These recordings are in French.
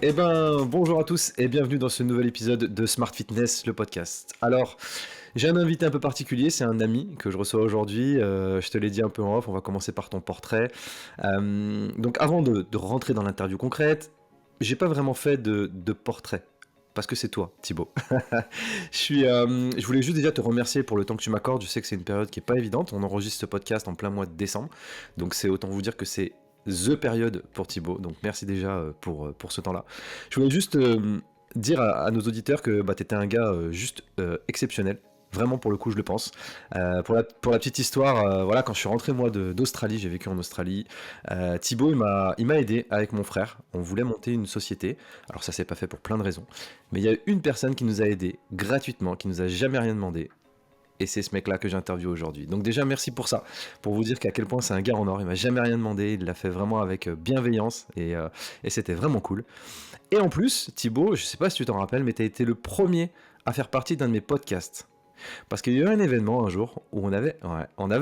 Eh ben, bonjour à tous et bienvenue dans ce nouvel épisode de Smart Fitness, le podcast. Alors, j'ai un invité un peu particulier, c'est un ami que je reçois aujourd'hui. Je te l'ai dit un peu en off, on va commencer par ton portrait. Donc, avant de rentrer dans l'interview concrète, j'ai pas vraiment fait de portrait. Parce que c'est toi, Thibaut. Je voulais juste déjà te remercier pour le temps que tu m'accordes. Je sais que c'est une période qui est pas évidente. On enregistre ce podcast en plein mois de décembre. Donc c'est autant vous dire que c'est the période pour Thibaut. Donc merci déjà pour ce temps-là. Je voulais juste dire à nos auditeurs que bah, tu étais un gars juste exceptionnel. Vraiment, pour le coup, je le pense. Pour la petite histoire, voilà, quand je suis rentré moi d'Australie, j'ai vécu en Australie. Thibaut, il m'a aidé avec mon frère. On voulait monter une société. Alors ça s'est pas fait pour plein de raisons. Mais il y a une personne qui nous a aidés gratuitement, qui nous a jamais rien demandé. Et c'est ce mec-là que j'interviewe aujourd'hui. Donc déjà, merci pour ça. Pour vous dire qu'à quel point c'est un gars en or. Il m'a jamais rien demandé. Il l'a fait vraiment avec bienveillance. Et c'était vraiment cool. Et en plus, Thibaut, je sais pas si tu t'en rappelles, mais tu as été le premier à faire partie d'un de mes podcasts. Parce qu'il y a eu un événement un jour où on avait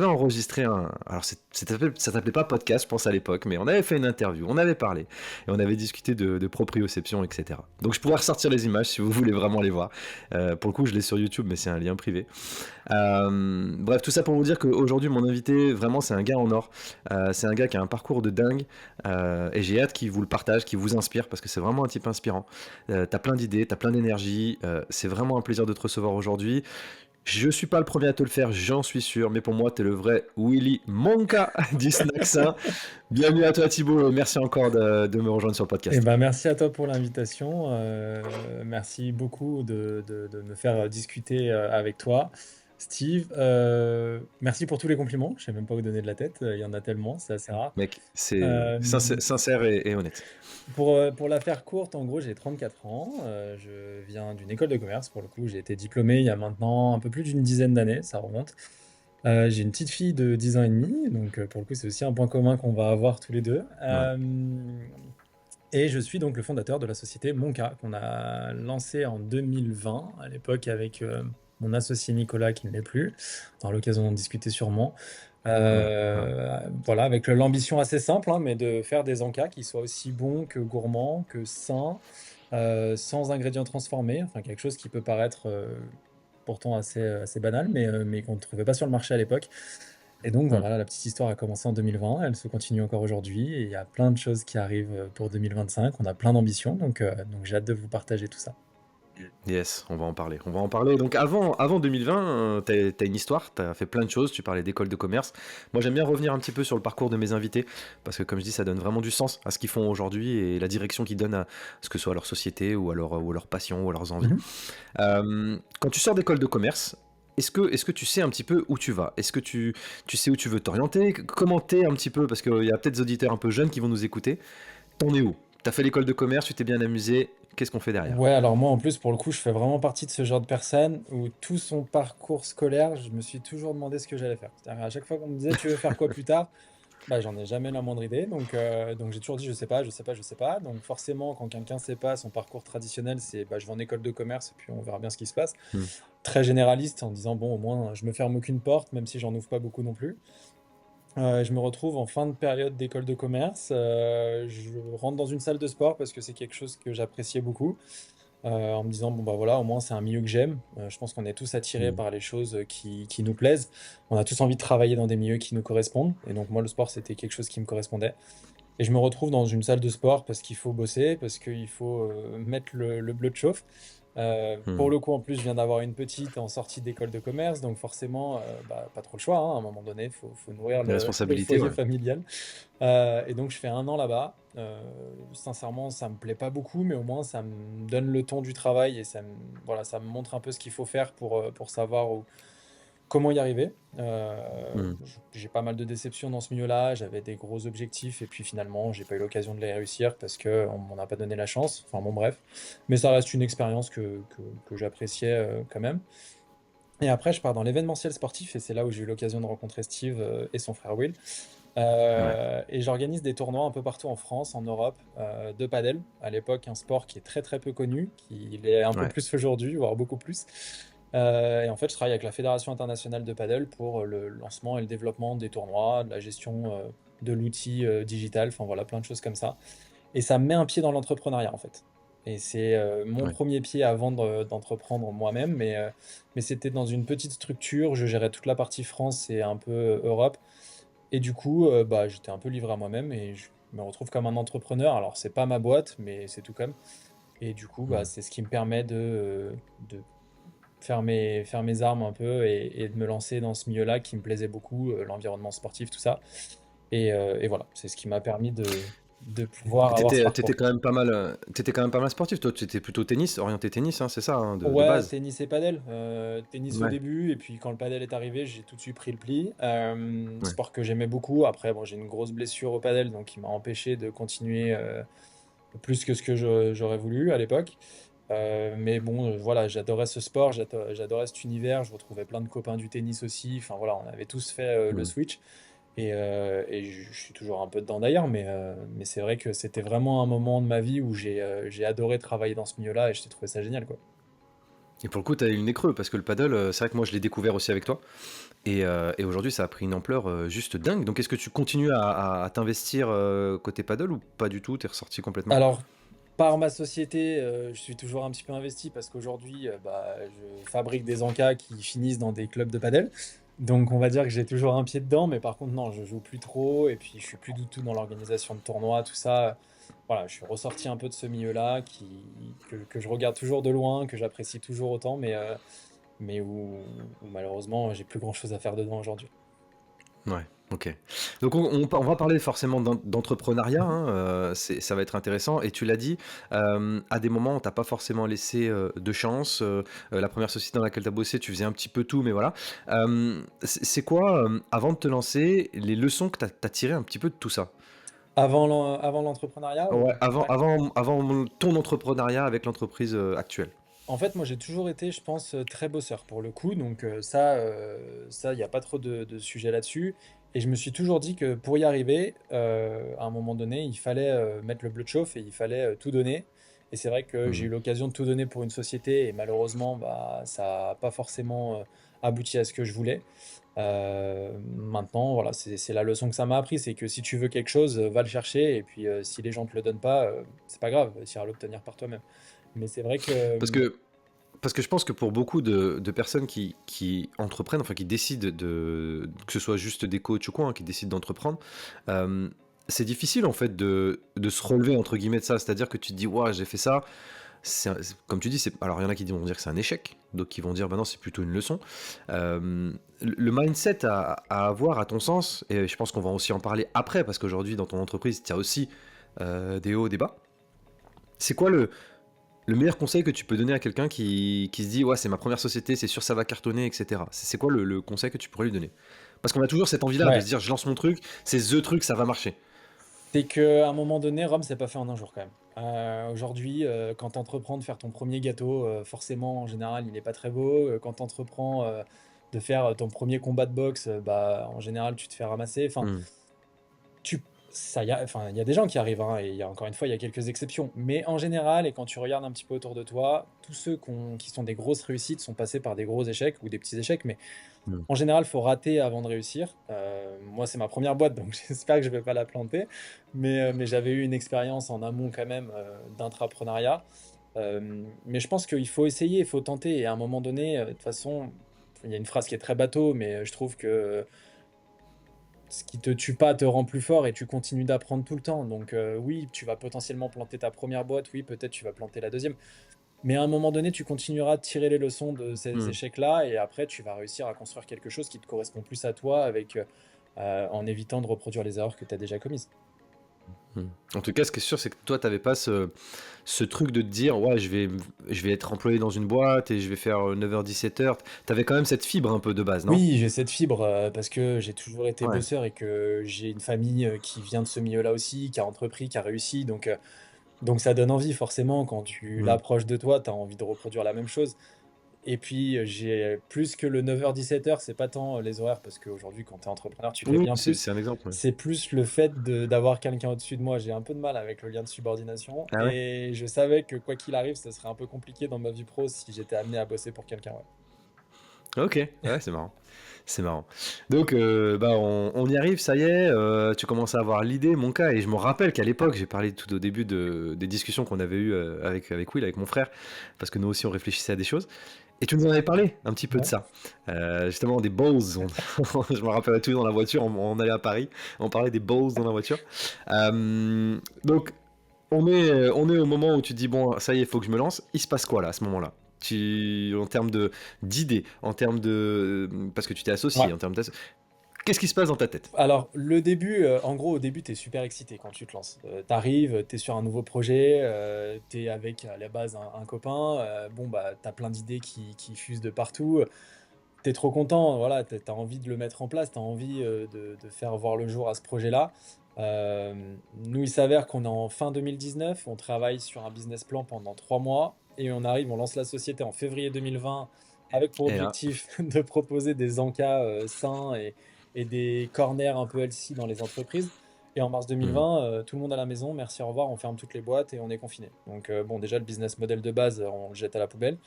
enregistré un. Alors, ça s'appelait pas podcast, je pense, à l'époque, mais on avait fait une interview, on avait parlé, et on avait discuté de proprioception, etc. Donc, je pourrais ressortir les images si vous voulez vraiment les voir. Pour le coup, je l'ai sur YouTube, mais c'est un lien privé. Bref, tout ça pour vous dire qu'aujourd'hui, mon invité, vraiment, c'est un gars en or. C'est un gars qui a un parcours de dingue, et j'ai hâte qu'il vous le partage, qu'il vous inspire, parce que c'est vraiment un type inspirant. T'as plein d'idées, t'as plein d'énergie, c'est vraiment un plaisir de te recevoir aujourd'hui. Je suis pas le premier à te le faire, j'en suis sûr, mais pour moi, t'es le vrai Willy Monka du Snacksin. Bienvenue à toi Thibaut, merci encore de me rejoindre sur le Eh podcast. ben, merci à toi pour l'invitation. Merci beaucoup de me faire discuter avec toi, Steve. Merci pour tous les compliments. Je sais même pas où donner de la tête. Il y en a tellement, c'est assez rare. Mec, c'est Euh, sincère et honnête. pour la faire courte, en gros, j'ai 34 ans. Je viens d'une école de commerce. Pour le coup, j'ai été diplômé il y a maintenant un peu plus d'une dizaine d'années. Ça remonte. J'ai une petite fille de 10 ans et demi. Donc, pour le coup, c'est aussi un point commun qu'on va avoir tous les deux. Ouais. Et je suis donc le fondateur de la société Monka, qu'on a lancée en 2020, à l'époque avec mon associé Nicolas, qui ne l'est plus. On aura l'occasion d'en discuter sûrement. Ouais, ouais. Voilà, avec l'ambition assez simple, hein, mais de faire des encas qui soient aussi bons que gourmands, que sains, sans ingrédients transformés. Enfin, quelque chose qui peut paraître pourtant assez banal, mais qu'on ne trouvait pas sur le marché à l'époque. Et donc Hmm. voilà, la petite histoire a commencé en 2020, elle se continue encore aujourd'hui, et il y a plein de choses qui arrivent pour 2025, on a plein d'ambitions, donc j'ai hâte de vous partager tout ça. Yes, on va en parler. On va en parler. Donc avant 2020, t'as une histoire, t'as fait plein de choses, tu parlais d'école de commerce. Moi j'aime bien revenir un petit peu sur le parcours de mes invités, parce que comme je dis, ça donne vraiment du sens à ce qu'ils font aujourd'hui et la direction qu'ils donnent à ce que soit à leur société ou à leur passion ou à leurs envies. Mhm. Quand tu sors d'école de commerce, est-ce que tu sais un petit peu où tu vas? Est-ce que tu sais où tu veux t'orienter? Comment t'es un petit peu? Parce qu'il y a peut-être des auditeurs un peu jeunes qui vont nous écouter. T'en es où? T'as fait l'école de commerce, tu t'es bien amusé. Qu'est-ce qu'on fait derrière? Ouais, alors moi en plus pour le coup je fais vraiment partie de ce genre de personne où tout son parcours scolaire, je me suis toujours demandé ce que j'allais faire. C'est-à-dire à chaque fois qu'on me disait tu veux faire quoi plus tard, bah j'en ai jamais la moindre idée, donc j'ai toujours dit je sais pas, je sais pas, je sais pas. Donc forcément quand quelqu'un sait pas, son parcours traditionnel c'est bah je vais en école de commerce et puis on verra bien ce qui se passe. Hmm. Très généraliste en disant bon au moins je me ferme aucune porte même si j'en ouvre pas beaucoup non plus. Je me retrouve en fin de période d'école de commerce. Je rentre dans une salle de sport parce que c'est quelque chose que j'appréciais beaucoup, en me disant bon bah voilà au moins c'est un milieu que j'aime. Je pense qu'on est tous attirés Hmm. par les choses qui nous plaisent. On a tous envie de travailler dans des milieux qui nous correspondent et donc moi le sport c'était quelque chose qui me correspondait. Et je me retrouve dans une salle de sport parce qu'il faut bosser, parce qu'il faut mettre le bleu de chauffe. Pour Hmm. le coup, en plus, je viens d'avoir une petite en sortie d'école de commerce, donc forcément, bah, pas trop le choix, hein. À un moment donné, faut nourrir Les le responsabilités, foyer ouais. familial. Et donc, je fais un an là-bas. Sincèrement, ça me plaît pas beaucoup, mais au moins, ça me donne le ton du travail et voilà, ça me montre un peu ce qu'il faut faire pour savoir comment y arriver. Hmm. J'ai pas mal de déceptions dans ce milieu-là, j'avais des gros objectifs et puis finalement, j'ai pas eu l'occasion de les réussir parce qu'on m'en a pas donné la chance. Enfin bon, bref. Mais ça reste une expérience que j'appréciais quand même. Et après, je pars dans l'événementiel sportif et c'est là où j'ai eu l'occasion de rencontrer Steve et son frère Will. Ouais. Et j'organise des tournois un peu partout en France, en Europe, de padel. À l'époque, un sport qui est très très peu connu, qui l'est un peu Ouais. plus aujourd'hui, voire beaucoup plus. Et en fait, je travaille avec la Fédération internationale de paddle pour le lancement et le développement des tournois, de la gestion de l'outil digital, enfin voilà, plein de choses comme ça. et ça me met un pied dans l'entrepreneuriat, en fait. Et c'est mon Ouais. premier pied avant d'entreprendre moi-même, mais c'était dans une petite structure, je gérais toute la partie France et un peu Europe. Et du coup, bah, j'étais un peu livré à moi-même et je me retrouve comme un entrepreneur. Alors, c'est pas ma boîte, mais c'est tout comme. Et du coup, bah, Mmh. c'est ce qui me permet de faire mes armes un peu et de me lancer dans ce milieu-là qui me plaisait beaucoup, l'environnement sportif, tout ça. Et voilà, c'est ce qui m'a permis de pouvoir avoir ce T'étais parcours. quand même pas mal, tu quand même pas mal sportif. Toi, tu étais plutôt tennis, orienté tennis, hein, c'est ça, hein, de Ouais, base? tennis et padel. Tennis au Ouais, début, et puis quand le padel est arrivé, j'ai tout de suite pris le pli. ouais. Sport que j'aimais beaucoup. Après, bon, j'ai une grosse blessure au padel, donc il m'a empêché de continuer plus que ce que j'aurais voulu à l'époque. Mais bon, voilà, j'adorais ce sport, j'adorais cet univers. Je retrouvais plein de copains du tennis aussi. Enfin voilà, on avait tous fait le Mmh. switch. Et je suis toujours un peu dedans d'ailleurs, mais c'est vrai que c'était vraiment un moment de ma vie où j'ai adoré travailler dans ce milieu-là et j'ai trouvé ça génial, quoi. Et pour le coup, tu as eu le nez creux parce que le paddle, c'est vrai que moi je l'ai découvert aussi avec toi et aujourd'hui ça a pris une ampleur, juste dingue. Donc est-ce que tu continues à t'investir, côté paddle ou pas du tout? Tu es ressorti complètement? Alors, par ma société, je suis toujours un petit peu investi parce qu'aujourd'hui, bah, je fabrique des encas qui finissent dans des clubs de padel. Donc on va dire que j'ai toujours un pied dedans, mais par contre non, je joue plus trop et puis je suis plus du tout dans l'organisation de tournois, tout ça. Voilà, je suis ressorti un peu de ce milieu-là que je regarde toujours de loin, que j'apprécie toujours autant, mais où malheureusement j'ai plus grand-chose à faire dedans aujourd'hui. Ouais, OK. Donc on va parler forcément d'entrepreneuriat, Mhm. hein, ça va être intéressant et tu l'as dit, à des moments, on t'a pas forcément laissé, de chance, la première société dans laquelle tu as bossé, tu faisais un petit peu tout, mais voilà. C'est quoi, avant de te lancer, les leçons que tu as tirées un petit peu de tout ça? Avant l'entrepreneuriat Ouais, ou... avant ton entrepreneuriat avec l'entreprise, actuelle. En fait, moi, j'ai toujours été, je pense, très bosseur pour le coup. Donc ça, il n'y a pas trop de sujet là-dessus. Et je me suis toujours dit que pour y arriver, à un moment donné, il fallait mettre le bleu de chauffe et il fallait tout donner. Et c'est vrai que j'ai Mmh. eu l'occasion de tout donner pour une société et malheureusement, bah, ça n'a pas forcément abouti à ce que je voulais. Maintenant, voilà, c'est la leçon que ça m'a appris, c'est que si tu veux quelque chose, va le chercher. Et puis, si les gens te le donnent pas, c'est pas grave, tu iras l'obtenir par toi-même. Mais c'est vrai que... Parce que Parce que je pense que pour beaucoup de personnes qui entreprennent, enfin qui décident que ce soit juste des coachs ou quoi, hein, qui décident d'entreprendre, euh, c'est difficile en fait de se relever entre guillemets de ça. C'est-à-dire que tu te dis, ouais, j'ai fait ça. Comme tu dis, alors il y en a qui vont dire que c'est un échec, d'autres qui vont dire, bah non, c'est plutôt une leçon. Le mindset à avoir, à ton sens, et je pense qu'on va aussi en parler après, parce qu'aujourd'hui, dans ton entreprise, il y a aussi des hauts, des bas. C'est quoi le meilleur conseil que tu peux donner à quelqu'un qui se dit ouais c'est ma première société, c'est sûr ça va cartonner, etc. C'est quoi le conseil que tu pourrais lui donner? Parce qu'on a toujours cette envie-là de se Ouais, dire je lance mon truc, c'est the truc, ça va marcher. c'est qu'à un moment donné, Rome, c'est pas fait en un jour quand même. Aujourd'hui, quand tu entreprends de faire ton premier gâteau, forcément, en général, il n'est pas très beau. Quand tu entreprends de faire ton premier combat de boxe, bah, en général, tu te fais ramasser. Enfin, Hmm. enfin, il y a des gens qui arrivent, hein, et il y a encore une fois, il y a quelques exceptions. Mais en général, et quand tu regardes un petit peu autour de toi, tous ceux qui sont des grosses réussites sont passés par des gros échecs ou des petits échecs. Mais Hmm. en général, il faut rater avant de réussir. Moi, c'est ma première boîte, donc j'espère que je vais pas la planter. Mais j'avais eu une expérience en amont quand même d'intrapreneuriat. Mais je pense qu'il faut essayer, il faut tenter. Et à un moment donné, de toute façon, il y a une phrase qui est très bateau, mais je trouve que ce qui te tue pas te rend plus fort et tu continues d'apprendre tout le temps. Donc oui, tu vas potentiellement planter ta première boîte, oui, peut-être tu vas planter la deuxième. Mais à un moment donné, tu continueras de tirer les leçons de ces Hmm. échecs-là et après, tu vas réussir à construire quelque chose qui te correspond plus à toi en évitant de reproduire les erreurs que tu as déjà commises. Hmm. En tout cas, ce qui est sûr, c'est que toi, t'avais pas ce truc de te dire, ouais, je vais être employé dans une boîte et je vais faire 9h-17h. T'avais quand même cette fibre un peu de base, non? Oui, j'ai cette fibre parce que j'ai toujours été Ouais. bosseur et que j'ai une famille qui vient de ce milieu-là aussi, qui a entrepris, qui a réussi. Donc ça donne envie forcément quand tu Hmm. l'approches de toi, tu as envie de reproduire la même chose. Et puis j'ai plus que le 9h-17h, c'est pas tant les horaires parce qu'aujourd'hui quand tu es entrepreneur, tu fais Oui, bien plus. c'est un exemple. Ouais. C'est plus le fait d'avoir quelqu'un au-dessus de moi. J'ai un peu de mal avec le lien de subordination Ah ouais? et je savais que quoi qu'il arrive, ce serait un peu compliqué dans ma vie pro si j'étais amené à bosser pour quelqu'un. Ouais. Ok, ouais, c'est marrant. C'est marrant. Donc, bah, on y arrive, ça y est, tu commences à avoir l'idée, mon cas, et je me rappelle qu'à l'époque, j'ai parlé tout au début des discussions qu'on avait eues avec Will, avec mon frère, parce que nous aussi, on réfléchissait à des choses. Et tu nous en avais parlé un petit peu de Ouais. ça. Justement, des balls. Je me rappelle tout dans la voiture, on allait à Paris, on parlait des balls dans la voiture. Donc, on est au moment où tu te dis, bon, ça y est, il faut que je me lance. Il se passe quoi là, à ce moment-là? En termes d'idées, en termes de. Parce que tu t'es Ouais. associé, en termes qu'est-ce qui se passe dans ta tête? Alors, le début, en gros, au début, t'es super excité quand tu te lances. T'arrives, t'es sur un nouveau projet, t'es avec à la base un copain. Bon, bah, t'as plein d'idées qui fusent de partout. T'es trop content, voilà, t'as envie de le mettre en place, t'as envie de faire voir le jour à ce projet-là. Nous, il s'avère qu'on est en fin 2019, on travaille sur un business plan pendant 3 mois et on arrive, on lance la société en février 2020 avec pour Et là, objectif de proposer des encas sains et des corners un peu healthy dans les entreprises. Et en mars hmm, 2020, tout le monde à la maison, merci, au revoir, on ferme toutes les boîtes et on est confiné. Donc, bon, déjà, le business model de base, on le jette à la poubelle.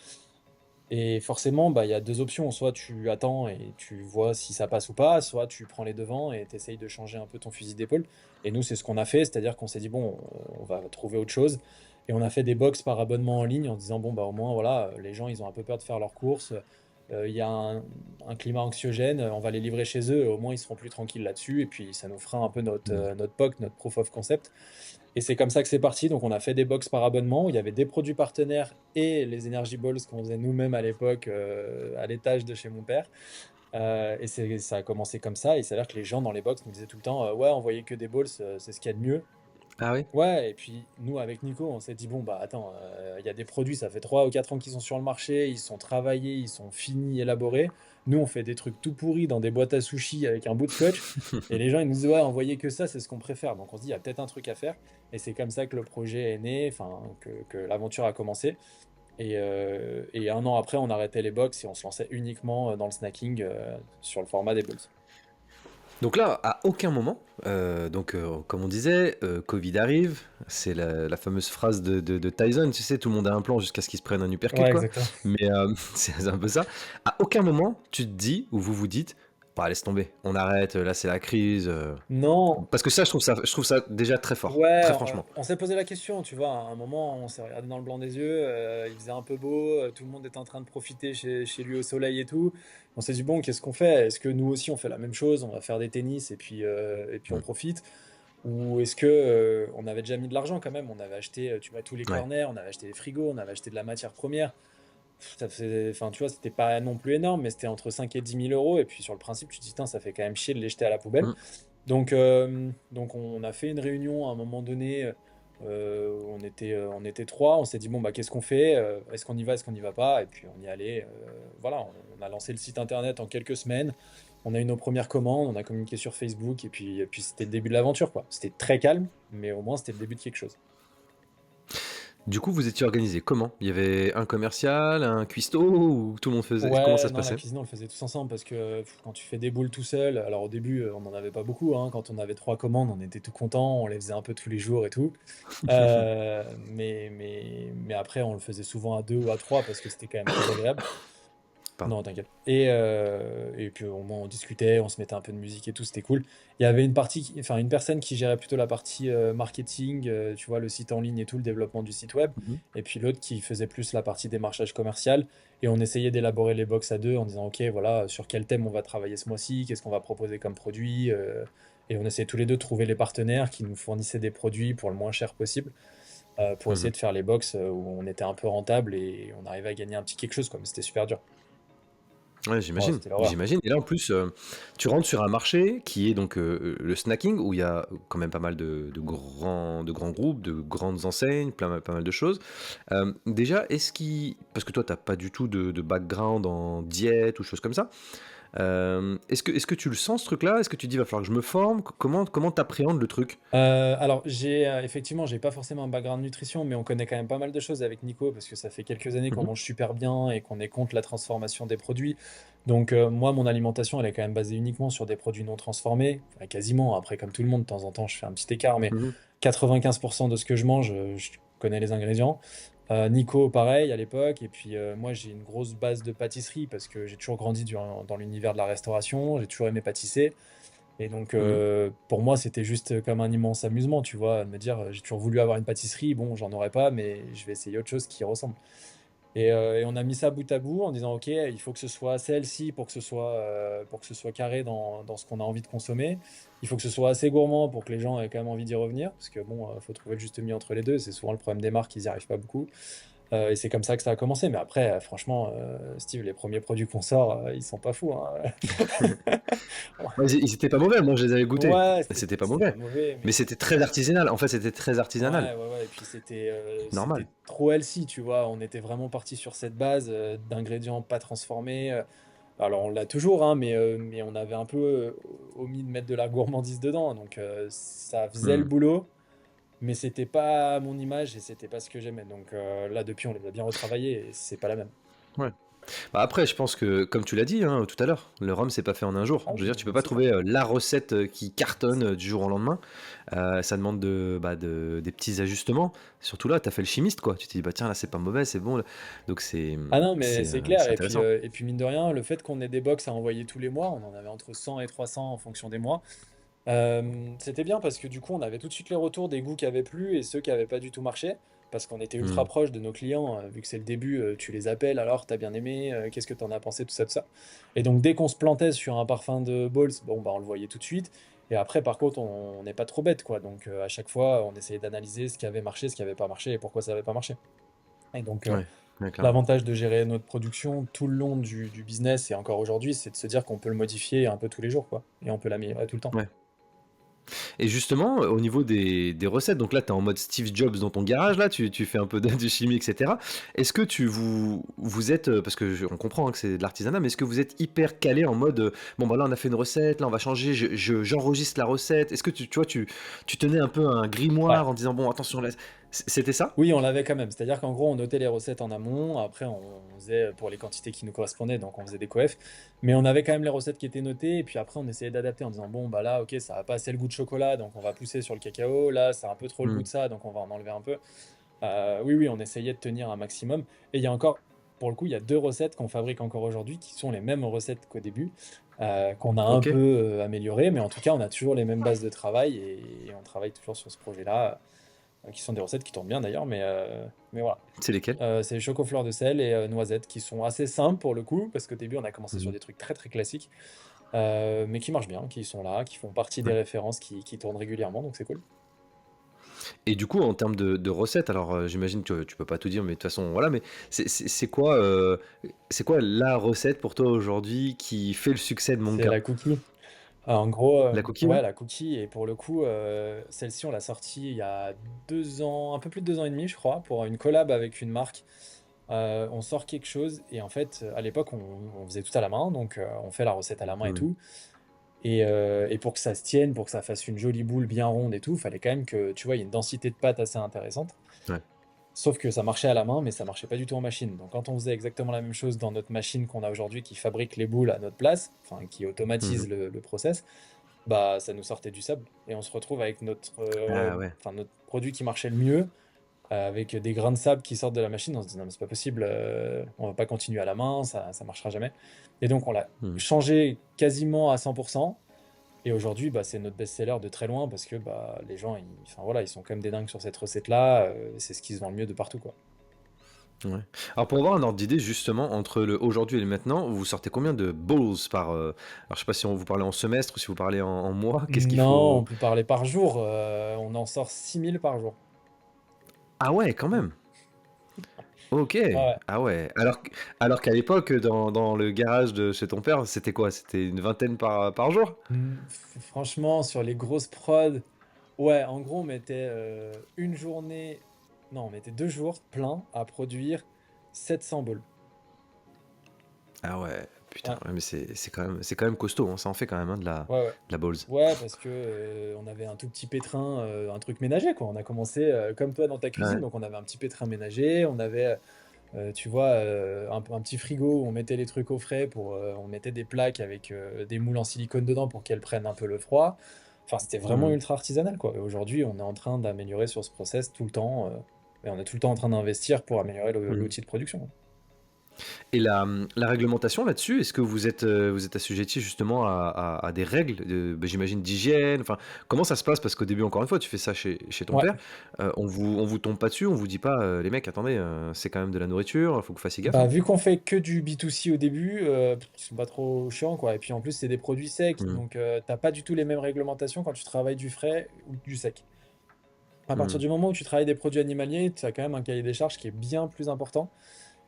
Et forcément, bah, il y a deux options. Soit tu attends et tu vois si ça passe ou pas, soit tu prends les devants et tu essayes de changer un peu ton fusil d'épaule. Et nous, c'est ce qu'on a fait, c'est-à-dire qu'on s'est dit, bon, on va trouver autre chose. Et on a fait des box par abonnement en ligne en disant, bon, bah, au moins, voilà, les gens, ils ont un peu peur de faire leurs courses. Il y a un climat anxiogène, on va les livrer chez eux, au moins, ils seront plus tranquilles là-dessus. Et puis, ça nous fera un peu hmm. notre POC, notre proof of concept. Et c'est comme ça que c'est parti. Donc, on a fait des box par abonnement. Il y avait des produits partenaires et les Energy Balls qu'on faisait nous-mêmes à l'époque à l'étage de chez mon père. Et ça a commencé comme ça. Et il s'avère que les gens dans les box nous disaient tout le temps ouais, envoyez que des balls, c'est ce qu'il y a de mieux. Ah oui? Ouais, et puis nous, avec Nico, on s'est dit bon, bah attends, il y a des produits, ça fait 3 ou 4 ans qu'ils sont sur le marché, ils sont travaillés, ils sont finis, élaborés. Nous, on fait des trucs tout pourris dans des boîtes à sushis avec un bout de scotch. Et les gens, ils nous disent ouais, envoyez que ça, c'est ce qu'on préfère. Donc on se dit, il y a peut-être un truc à faire. Et c'est comme ça que le projet est né, enfin, que l'aventure a commencé. Et un an après, on arrêtait les box et on se lançait uniquement dans le snacking sur le format des balls. Donc là, à aucun moment, comme on disait, Covid arrive, c'est la fameuse phrase de Tyson, tu sais, tout le monde a un plan jusqu'à ce qu'il se prenne un uppercut, Ouais, quoi. exactement. Mais c'est un peu ça. À aucun moment, tu te dis, ou vous vous dites, bah laisse tomber, on arrête, là c'est la crise. Non, Parce que ça, je trouve ça déjà très fort, ouais, très on, franchement. on s'est posé la question, tu vois, à un moment, on s'est regardé dans le blanc des yeux, il faisait un peu beau, tout le monde était en train de profiter chez lui au soleil et tout. On s'est dit, bon, qu'est-ce qu'on fait? Est-ce que nous aussi on fait la même chose? On va faire des tennis et puis on Mm. profite? Ou est-ce que on avait déjà mis de l'argent quand même? On avait acheté, tu vois, tous les Ouais. corners, on avait acheté des frigos, on avait acheté de la matière première. Ça fait, enfin, tu vois, c'était pas non plus énorme, mais c'était entre 5 et 10 000 euros. Et puis sur le principe, tu te dis, putain, ça fait quand même chier de les jeter à la poubelle. Mm. Donc on a fait une réunion à un moment donné. On était trois. On s'est dit bon bah qu'est-ce qu'on fait? Est-ce qu'on y va? Est-ce qu'on n'y va pas? Et puis on y allait. Voilà, on a lancé le site internet en quelques semaines. On a eu nos premières commandes. On a communiqué sur Facebook. Et puis c'était le début de l'aventure quoi. C'était très calme, mais au moins c'était le début de quelque chose. Du coup, vous étiez organisé comment? Il y avait un commercial, un cuistot, ou tout le monde faisait? Comment ça Ouais, se non, la passait? cuisine, on le faisait tous ensemble parce que quand tu fais des boules tout seul, alors au début, on n'en avait pas beaucoup, hein. Quand on avait 3 commandes, on était tout content, on les faisait un peu tous les jours et tout. Mais après, on le faisait souvent à deux ou à trois parce que c'était quand même plus agréable. Pardon. Non, t'inquiète. Et puis au moins on discutait, on se mettait un peu de musique et tout, c'était cool. Il y avait une partie, enfin une personne qui gérait plutôt la partie marketing, tu vois, le site en ligne et tout, le développement du site web. Mhm. Et puis l'autre qui faisait plus la partie démarchage commercial. Et on essayait d'élaborer les box à deux en disant, ok, voilà, sur quel thème on va travailler ce mois-ci, qu'est-ce qu'on va proposer comme produit. Et on essayait tous les deux de trouver les partenaires qui nous fournissaient des produits pour le moins cher possible, pour essayer Mhm. de faire les box où on était un peu rentable et on arrivait à gagner un petit quelque chose, quoi. Mais c'était super dur. Ouais, Oh, j'imagine, c'était l'horreur. j'imagine. Et là, en plus, tu rentres sur un marché qui est donc le snacking, où il y a quand même pas mal de grands groupes, de grandes enseignes, pas mal de choses. Déjà, parce que toi, t'as pas du tout de background en diète ou choses comme ça. Est-ce que tu le sens, ce truc-là? Est-ce que tu dis, va falloir que je me forme? Comment t'appréhendes le truc? Alors, effectivement, j'ai pas forcément un background nutrition, mais on connaît quand même pas mal de choses avec Nico parce que ça fait quelques années qu'on Mhm. mange super bien et qu'on est contre la transformation des produits. Donc, moi, mon alimentation, elle est quand même basée uniquement sur des produits non transformés. Enfin, quasiment. Après, comme tout le monde, de temps en temps, je fais un petit écart, mais Mhm. 95% de ce que je mange, je connais les ingrédients. Nico, pareil à l'époque. Et puis moi, j'ai une grosse base de pâtisserie parce que j'ai toujours grandi dans l'univers de la restauration. J'ai toujours aimé pâtisser. Et donc, Mhm. pour moi, c'était juste comme un immense amusement, tu vois, de me dire, j'ai toujours voulu avoir une pâtisserie. Bon, j'en aurais pas, mais je vais essayer autre chose qui y ressemble. Et on a mis ça bout à bout en disant, OK, il faut que ce soit celle-ci pour que ce soit carré dans ce qu'on a envie de consommer. Il faut que ce soit assez gourmand pour que les gens aient quand même envie d'y revenir. Parce que bon, faut trouver le juste milieu entre les deux. C'est souvent le problème des marques, ils n'y arrivent pas beaucoup. Et c'est comme ça que ça a commencé. Mais après, franchement, Steve, les premiers produits qu'on sort, ils sont pas fous, hein. Ouais, ils étaient pas mauvais, moi je les avais goûtés. Ouais, C'était pas c'était pas mauvais. mauvais, Mais mais c'était très artisanal. En fait, c'était très artisanal. ouais, ouais, ouais. Et puis c'était Normal. trop healthy, tu vois. On était vraiment parti sur cette base d'ingrédients pas transformés. Alors on l'a toujours, hein, mais on avait un peu omis de mettre de la gourmandise dedans. Donc ça faisait le Hmm. boulot, mais c'était pas mon image et c'était pas ce que j'aimais. Donc là, depuis, on les a bien retravaillés et c'est pas la même. Ouais. Bah après, je pense que, comme tu l'as dit hein, tout à l'heure, le rhum, c'est pas fait en un jour. Ah Je veux oui, dire, tu peux pas c'est clair. trouver la recette qui cartonne du jour au lendemain. Ça demande des petits ajustements. Surtout là, tu as fait le chimiste, quoi. Tu te dis, bah tiens, là, c'est pas mauvais, c'est bon. Donc, Ah non, mais c'est clair. c'est intéressant. Et puis mine de rien, le fait qu'on ait des box à envoyer tous les mois, on en avait entre 100 et 300 en fonction des mois. C'était bien parce que du coup, on avait tout de suite les retours des goûts qui avaient plu et ceux qui avaient pas du tout marché. Parce qu'on était ultra Hmm. proche de nos clients, vu que c'est le début, tu les appelles, alors t'as bien aimé, qu'est-ce que t'en as pensé, tout ça, tout ça. Et donc dès qu'on se plantait sur un parfum de Balls, bon bah on le voyait tout de suite. Et après, par contre, on n'est pas trop bête, quoi. Donc à chaque fois, on essayait d'analyser ce qui avait marché, ce qui avait pas marché et pourquoi ça avait pas marché. Et donc Ouais, ouais, clairement. l'avantage de gérer notre production tout le long du business et encore aujourd'hui, c'est de se dire qu'on peut le modifier un peu tous les jours, quoi. Et on peut l'améliorer tout le temps. Ouais. Et justement, au niveau des recettes, donc là, tu es en mode Steve Jobs dans ton garage, là, tu fais un peu de chimie, etc. Est-ce que vous êtes, parce que on comprend hein, que c'est de l'artisanat, mais est-ce que vous êtes hyper calé en mode, bon, bah là, on a fait une recette, là, on va changer, j'enregistre la recette. Est-ce que tu vois, tu tenais un peu un Ouais. grimoire en disant, bon, attention, là, c'était ça? Oui, on l'avait quand même. C'est-à-dire qu'en gros, on notait les recettes en amont. Après, on faisait pour les quantités qui nous correspondaient, donc on faisait des coefs. Mais on avait quand même les recettes qui étaient notées. Et puis après, on essayait d'adapter en disant, bon, bah là, ok, ça a pas assez le goût de chocolat, donc on va pousser sur le cacao. Là, ça a un peu trop le goût Hmm. de ça, donc on va en enlever un peu. Oui, oui, on essayait de tenir un maximum. Et il y a encore, pour le coup, il y a deux recettes qu'on fabrique encore aujourd'hui qui sont les mêmes recettes qu'au début, qu'on a un Ok, peu améliorées. Mais en tout cas, on a toujours les mêmes bases de travail et on travaille toujours sur ce projet-là, qui sont des recettes qui tournent bien d'ailleurs. Mais voilà. c'est lesquels? C'est choco fleur de sel et noisettes qui sont assez simples pour le coup, parce qu'au début, on a commencé sur Mhm. des trucs très très classiques, mais qui marchent bien, qui sont là, qui font partie des Ouais. références qui tournent régulièrement, donc c'est cool. Et du coup, en termes de recettes, alors j'imagine que tu peux pas tout dire, mais de toute façon, voilà, mais c'est quoi la recette pour toi aujourd'hui qui fait le succès de C'est Monka? la cookie. En gros, La cookie, ouais? ouais, la cookie, et pour le coup, celle-ci, on l'a sortie il y a 2 ans, un peu plus de 2 ans et demi, je crois, pour une collab avec une marque. On sort quelque chose, et en fait, à l'époque, on faisait tout à la main, donc on fait la recette à la main et Mhm. tout. Et pour que ça se tienne, pour que ça fasse une jolie boule bien ronde et tout, fallait quand même que, tu vois, il y ait une densité de pâte assez intéressante. Ouais. Sauf que ça marchait à la main, mais ça marchait pas du tout en machine. Donc quand on faisait exactement la même chose dans notre machine qu'on a aujourd'hui, qui fabrique les boules à notre place, enfin qui automatise Mhm. le process, bah ça nous sortait du sable. Et on se retrouve avec Ah ouais. enfin, notre produit qui marchait le mieux, avec des grains de sable qui sortent de la machine. On se dit non mais c'est pas possible, on va pas continuer à la main, ça marchera jamais. Et donc on l'a Mhm. changé quasiment à 100%. Et aujourd'hui, bah, c'est notre best-seller de très loin parce que bah, les gens, enfin, voilà, ils sont quand même des dingues sur cette recette-là. C'est ce qui se vend le mieux de partout, quoi. Ouais. Alors pour avoir un ordre d'idée justement entre le aujourd'hui et le maintenant, vous sortez combien de bowls par alors je sais pas si on vous parlez en semestre ou si vous parlez en mois, qu'est-ce qu'il Non, on faut? peut parler par jour. On en sort 6 000 par jour. Ah ouais, quand Mm. même. Ok. Ouais, ouais. Ah ouais. Alors qu'à l'époque dans le garage de chez ton père, c'était quoi? C'était une vingtaine par jour? Franchement, sur les grosses prods, ouais, en gros, on mettait une journée, non, on mettait 2 jours pleins à produire 700 balles. Ah ouais. Putain. Ouais, Ouais, mais c'est quand même costaud. Hein, ça en fait quand même hein, ouais, ouais. de la balls. Ouais, parce que on avait un tout petit pétrin, un truc ménager, quoi. On a commencé comme toi dans ta cuisine, Ouais. donc on avait un petit pétrin ménager, on avait, tu vois, un petit frigo où on mettait les trucs au frais on mettait des plaques avec des moules en silicone dedans pour qu'elles prennent un peu le froid. Enfin, c'était vraiment Hmm. ultra artisanal, quoi. Et aujourd'hui, on est en train d'améliorer sur ce process tout le temps. Et on est tout le temps en train d'investir pour améliorer Mhm. l'outil de production. Et la réglementation là-dessus, est-ce que vous êtes assujetti justement à des règles, bah, j'imagine d'hygiène, enfin, comment ça se passe? Parce qu'au début, encore une fois, tu fais ça chez ton Ouais. père, on vous tombe pas dessus, on vous dit pas, les mecs, attendez, c'est quand même de la nourriture, faut que vous fassiez gaffe, Bah, hein? vu qu'on fait que du B2C au début, ils sont pas trop chiants, quoi. Et puis en plus, c'est des produits secs, Mhm. donc t'as pas du tout les mêmes réglementations quand tu travailles du frais ou du sec. À partir Mhm. du moment où tu travailles des produits animaliers, tu as quand même un cahier des charges qui est bien plus important.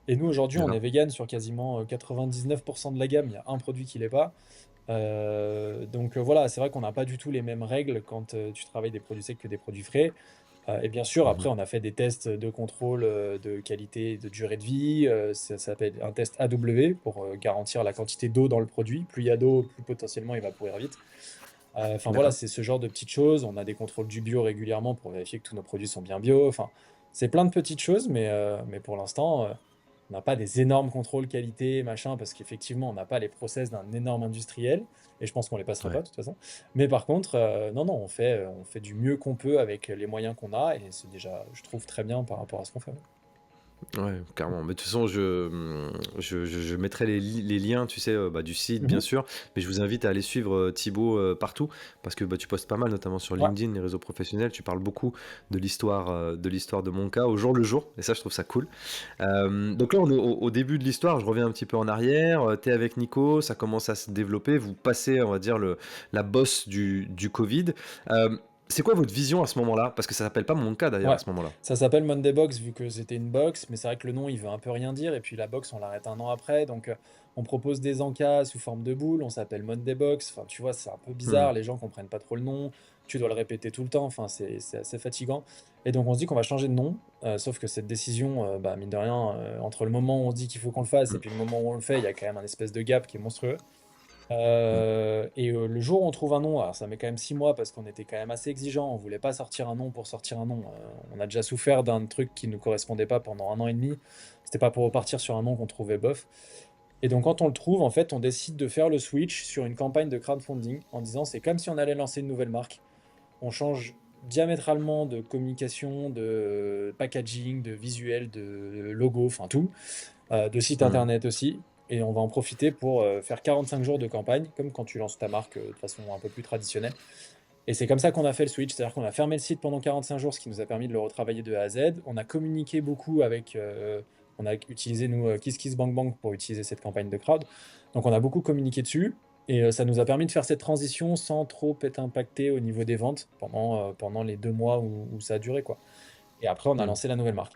Et nous, aujourd'hui, on est D'accord. vegan sur quasiment 99% de la gamme. Il y a un produit qui l'est pas. Donc voilà, c'est vrai qu'on n'a pas du tout les mêmes règles quand tu travailles des produits secs que des produits frais. Et bien sûr, Mhm. après, on a fait des tests de contrôle de qualité et de durée de vie. Ça s'appelle un test AW pour garantir la quantité d'eau dans le produit. Plus il y a d'eau, plus potentiellement il va pourrir vite. Enfin voilà, D'accord. c'est ce genre de petites choses. On a des contrôles du bio régulièrement pour vérifier que tous nos produits sont bien bio. Enfin, c'est plein de petites choses, mais pour l'instant, on n'a pas des énormes contrôles qualité, machin, parce qu'effectivement, on n'a pas les process d'un énorme industriel, et je pense qu'on les passerait pas Ouais. de toute façon. Mais par contre, non, non, on fait du mieux qu'on peut avec les moyens qu'on a, et c'est déjà, je trouve, très bien par rapport à ce qu'on fait. Ouais, carrément. Mais de toute façon, je mettrai les liens, tu sais, bah, du site, bien Mhm. sûr. Mais je vous invite à aller suivre Thibaut partout, parce que bah, tu postes pas mal, notamment sur Ouais. LinkedIn, les réseaux professionnels. Tu parles beaucoup de l'histoire de mon cas au jour le jour. Et ça, je trouve ça cool. Donc là, on est au début de l'histoire. Je reviens un petit peu en arrière. Tu es avec Nico, ça commence à se développer. Vous passez, on va dire, la bosse du Covid. Euh, c'est quoi votre vision à ce moment-là? Parce que ça s'appelle pas mon cas d'ailleurs Ouais, à ce moment-là. ça s'appelle Monday Box vu que c'était une box, mais c'est vrai que le nom il veut un peu rien dire. Et puis la box on l'arrête un an après, donc on propose des encas sous forme de boule, on s'appelle Monday Box. Enfin, tu vois, c'est un peu Hmm. bizarre, les gens comprennent pas trop le nom, tu dois le répéter tout le temps, enfin, c'est assez fatigant. Et donc on se dit qu'on va changer de nom, sauf que cette décision, bah, mine de rien, entre le moment où on se dit qu'il faut qu'on le fasse et Hmm. puis le moment où on le fait, il y a quand même un espèce de gap qui est monstrueux. Hmm. Le jour où on trouve un nom, alors ça met quand même 6 mois parce qu'on était quand même assez exigeant, on voulait pas sortir un nom pour sortir un nom. On a déjà souffert d'un truc qui ne correspondait pas pendant un an et demi. C'était pas pour repartir sur un nom qu'on trouvait bof. Et donc quand on le trouve, en fait, on décide de faire le switch sur une campagne de crowdfunding en disant c'est comme si on allait lancer une nouvelle marque. On change diamétralement de communication, de packaging, de visuel, de logo, enfin tout, de site Hmm. internet aussi. Et on va en profiter pour faire 45 jours de campagne, comme quand tu lances ta marque de façon un peu plus traditionnelle. Et c'est comme ça qu'on a fait le switch, c'est-à-dire qu'on a fermé le site pendant 45 jours, ce qui nous a permis de le retravailler de A à Z. On a communiqué beaucoup avec, on a utilisé nous KissKissBankBank pour utiliser cette campagne de crowd. Donc on a beaucoup communiqué dessus. Et ça nous a permis de faire cette transition sans trop être impacté au niveau des ventes pendant les 2 mois où ça a duré, quoi. Et après, on a Hmm. lancé la nouvelle marque.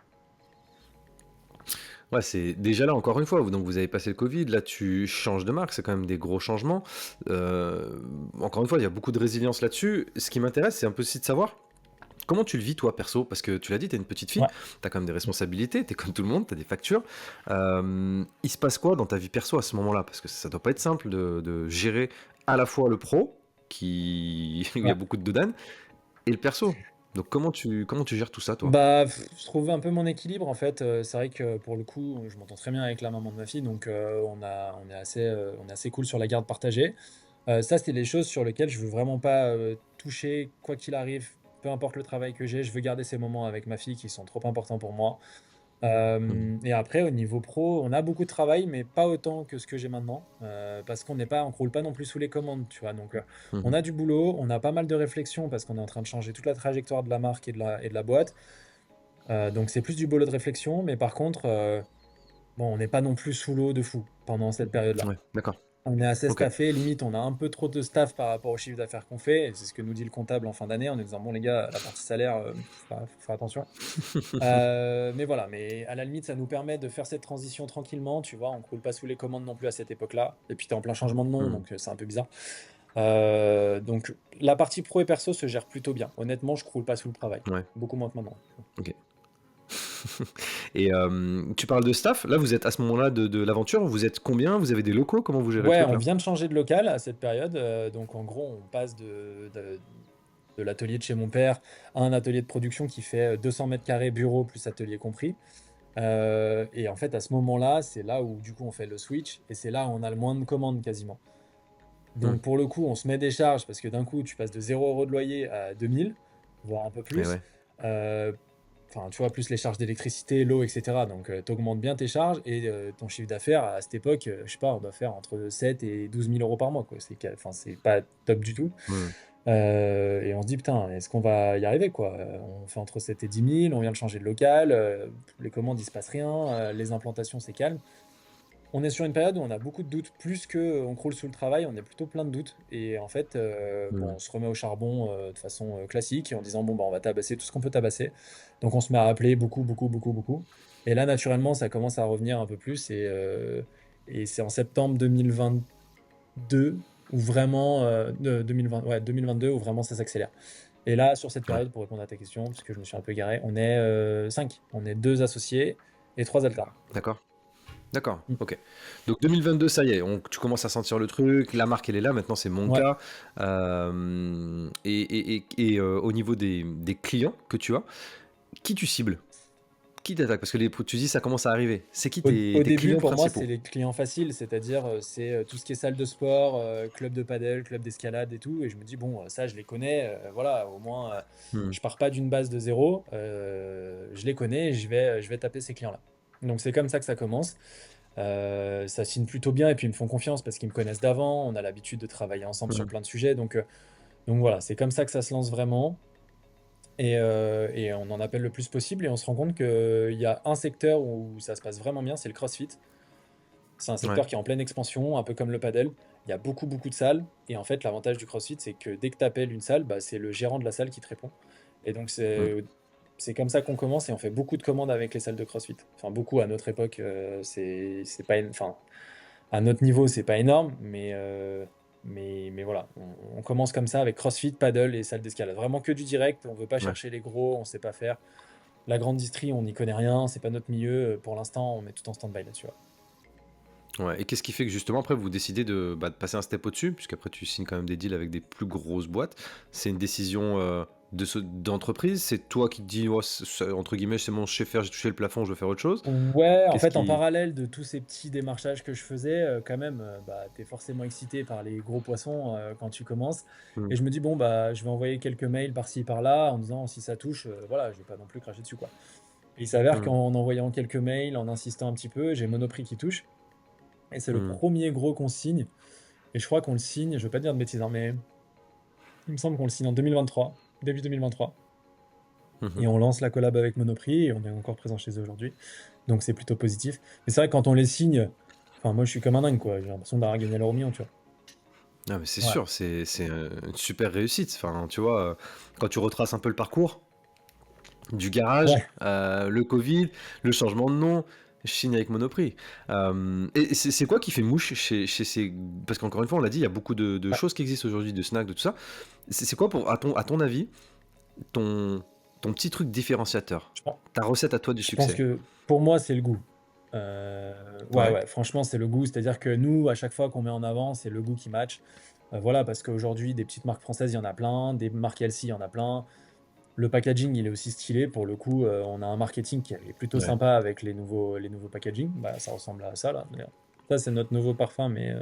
Ouais, c'est déjà là, encore une fois, donc vous avez passé le Covid, là tu changes de marque, c'est quand même des gros changements. Euh, Encore une fois, il y a beaucoup de résilience là-dessus. Ce qui m'intéresse, c'est un peu aussi de savoir comment tu le vis toi perso, parce que tu l'as dit, t'es une petite fille, Ouais. t'as quand même des responsabilités, t'es comme tout le monde, t'as des factures. Il se passe quoi dans ta vie perso à ce moment-là? Parce que ça doit pas être simple de gérer à la fois le pro, qui où il y a Ouais. beaucoup de dodanes, et le perso. Donc comment tu gères tout ça, toi? Bah, je trouve un peu mon équilibre en fait. C'est vrai que pour le coup, je m'entends très bien avec la maman de ma fille, donc on est assez cool sur la garde partagée. Ça, c'est les choses sur lesquelles je veux vraiment pas toucher, quoi qu'il arrive, peu importe le travail que j'ai. Je veux garder ces moments avec ma fille qui sont trop importants pour moi. Mhm. Et après, au niveau pro, on a beaucoup de travail, mais pas autant que ce que j'ai maintenant, parce on croule pas non plus sous les commandes, tu vois. Donc, on Mhm. a du boulot, on a pas mal de réflexions parce qu'on est en train de changer toute la trajectoire de la marque et de la boîte. Donc, c'est plus du boulot de réflexion, mais par contre, bon, on n'est pas non plus sous l'eau de fou pendant cette période-là. Ouais, d'accord. On est assez Ok. staffé, limite, on a un peu trop de staff par rapport au chiffre d'affaires qu'on fait, et c'est ce que nous dit le comptable en fin d'année en nous disant, bon les gars, la partie salaire, faut faire attention. Mais voilà, mais à la limite, ça nous permet de faire cette transition tranquillement, tu vois, on croule pas sous les commandes non plus à cette époque-là. Et puis t'es en plein changement de nom, Mhm. donc c'est un peu bizarre. Donc la partie pro et perso se gère plutôt bien. Honnêtement, je croule pas sous le travail. Ouais, Beaucoup moins que maintenant. ok. Et tu parles de staff, là vous êtes à ce moment-là de l'aventure, vous êtes combien? Vous avez des locaux? Comment vous gérez le Ouais, truc on là? vient de changer de local à cette période. Donc en gros, on passe de l'atelier de chez mon père à un atelier de production qui fait 200 mètres carrés bureau plus atelier compris. Et en fait, à ce moment-là, c'est là où du coup on fait le switch et c'est là où on a le moins de commandes quasiment. Hmm. Donc pour le coup, on se met des charges parce que d'un coup, tu passes de 0 € de loyer à 2000, voire un peu Et plus. ouais. Euh, enfin, tu vois, plus les charges d'électricité, l'eau, etc. Donc, tu augmentes bien tes charges et ton chiffre d'affaires, à cette époque, je sais pas, on doit faire entre 7 et 12 000 euros par mois, quoi. Enfin, c'est pas top du tout. Hmm. Et on se dit, putain, est-ce qu'on va y arriver, quoi? On fait entre 7 et 10 000, on vient de changer de local, les commandes, il se passe rien, les implantations, c'est calme. On est sur une période où on a beaucoup de doutes, plus que on croule sous le travail, on est plutôt plein de doutes. Et en fait, bon, Hmm. on se remet au charbon de façon classique, en disant, bon, bah, on va tabasser tout ce qu'on peut tabasser. Donc on se met à appeler beaucoup, beaucoup, beaucoup, beaucoup. Et là, naturellement, ça commence à revenir un peu plus. Et c'est en septembre 2022 où vraiment, 2020, ouais, 2022 où vraiment ça s'accélère. Et là, sur cette Ouais, période, pour répondre à ta question, parce que je me suis un peu garé, on est 5. On est 2 associés et 3 altas. d'accord. D'accord, Mm. ok. Donc 2022, ça y est, tu commences à sentir le truc, la marque elle est là, maintenant c'est mon Ouais. cas. Au niveau des clients que tu as, qui tu cibles? Qui t'attaque? Parce que tu dis ça commence à arriver. C'est qui Au, tes, au tes début, clients pour moi, c'est principaux? les clients faciles, c'est-à-dire c'est tout ce qui est salle de sport, club de padel, club d'escalade et tout. Et je me dis, bon, ça, je les connais, voilà, au moins, Hmm. je pars pas d'une base de zéro, je les connais et je vais taper ces clients-là. Donc c'est comme ça que ça commence. Ça signe plutôt bien et puis ils me font confiance parce qu'ils me connaissent d'avant, on a l'habitude de travailler ensemble sur Hmm. plein de sujets. Donc voilà, c'est comme ça que ça se lance vraiment. Et on en appelle le plus possible et on se rend compte qu'il y a un secteur où ça se passe vraiment bien, c'est le CrossFit. C'est un Ouais. secteur qui est en pleine expansion, un peu comme le padel. Il y a beaucoup, beaucoup de salles. Et en fait, l'avantage du CrossFit, c'est que dès que tu appelles une salle, bah, c'est le gérant de la salle qui te répond. Et donc, Hmm. c'est comme ça qu'on commence et on fait beaucoup de commandes avec les salles de CrossFit. Enfin, beaucoup à notre époque, c'est pas, enfin, à notre niveau, c'est pas énorme, mais voilà, on commence comme ça avec CrossFit, paddle et salle d'escalade. Vraiment que du direct, on veut pas Ouais. chercher les gros, on sait pas faire. La grande distrie, on n'y connaît rien, c'est pas notre milieu. Pour l'instant, on met tout en stand-by là-dessus. Ouais. Ouais. Et qu'est-ce qui fait que justement après vous décidez de passer un step au-dessus, puisqu'après tu signes quand même des deals avec des plus grosses boîtes. C'est une décision d'entreprise, c'est toi qui te dis oh, entre guillemets c'est mon je sais faire, j'ai touché le plafond, je veux faire autre chose. Ouais, en Qu'est-ce fait, en qui. parallèle de tous ces petits démarchages que je faisais, quand même, bah, t'es forcément excité par les gros poissons quand tu commences. Hmm. Et je me dis, bon, bah, je vais envoyer quelques mails par-ci, par-là, en disant si ça touche, voilà, je vais pas non plus cracher dessus, quoi. Et il s'avère Hmm. qu'en envoyant quelques mails, en insistant un petit peu, j'ai Monoprix qui touche. Et c'est le Hmm. premier gros qu'on signe. Et je crois qu'on le signe, je veux pas dire de bêtises, hein, mais il me semble qu'on le signe en 2023, début 2023. Et Mhm. on lance la collab avec Monoprix et on est encore présent chez eux aujourd'hui. Donc c'est plutôt positif. Mais c'est vrai que quand on les signe, enfin moi je suis comme un dingue quoi. J'ai l'impression d'avoir gagné l'euro million, tu Ah, mais c'est vois. Ouais. sûr, c'est une super réussite. Enfin, tu vois, quand tu retraces un peu le parcours du garage, Ouais. le Covid, le changement de nom, je signe avec Monoprix. Et c'est quoi qui fait mouche chez ces. Parce qu'encore une fois, on l'a dit, il y a beaucoup de Ouais. choses qui existent aujourd'hui, de snacks, de tout ça. C'est quoi, à ton avis, ton, ton petit truc différenciateur? Je pense, Ta recette à toi du je pense succès? que pour moi c'est le goût. Ouais, Ouais, ouais, franchement c'est le goût. C'est-à-dire que nous, à chaque fois qu'on met en avant, c'est le goût qui match. Voilà, parce qu'aujourd'hui, des petites marques françaises, il y en a plein, des marques LC, il y en a plein. Le packaging, il est aussi stylé. Pour le coup, on a un marketing qui est plutôt ouais. sympa avec les nouveaux packaging. Bah, ça ressemble à ça, là. D'ailleurs. Ça, c'est notre nouveau parfum, mais,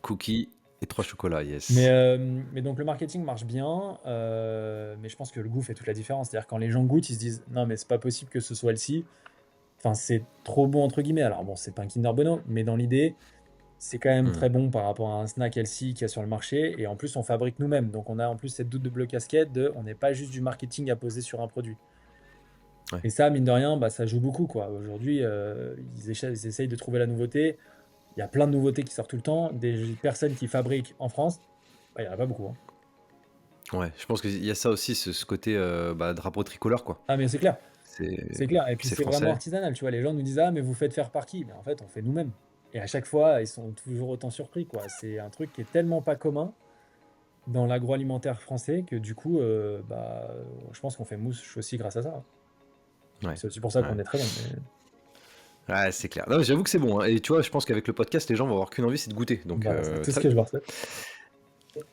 Cookies et 3 chocolats, mais, yes. euh, mais donc le marketing marche bien, mais je pense que le goût fait toute la différence. C'est-à-dire quand les gens goûtent, ils se disent non, mais c'est pas possible que ce soit le-ci. Enfin, c'est trop bon, entre guillemets. Alors bon, c'est pas un Kinder Bueno, mais dans l'idée, c'est quand même Hmm. très bon par rapport à un snack healthy qu'il y a sur le marché. Et en plus, on fabrique nous-mêmes. Donc on a en plus cette double casquette de on n'est pas juste du marketing à poser sur un produit. Ouais. Et ça, mine de rien, bah, ça joue beaucoup, quoi. Aujourd'hui, ils essayent de trouver la nouveauté. Il y a plein de nouveautés qui sortent tout le temps. Des personnes qui fabriquent en France, bah, il n'y en a pas beaucoup, hein. Ouais, je pense qu'il y a ça aussi, ce côté drapeau tricolore, quoi. Ah, mais c'est clair, C'est c'est clair. Et puis c'est c'est vraiment français. artisanal, tu vois. Les gens nous disent, ah, mais vous faites faire par qui? Mais en fait, on fait nous-mêmes. Et à chaque fois, ils sont toujours autant surpris, quoi. C'est un truc qui est tellement pas commun dans l'agroalimentaire français que du coup, bah, je pense qu'on fait mouche aussi grâce à ça. Ouais, C'est aussi pour ça ouais. qu'on est très bon. Ouais, c'est clair. Non, mais j'avoue que c'est bon, hein. Et tu vois, je pense qu'avec le podcast, les gens vont avoir qu'une envie, c'est de goûter. Donc, Bah, c'est tout ce très que bien. je leur souhaite.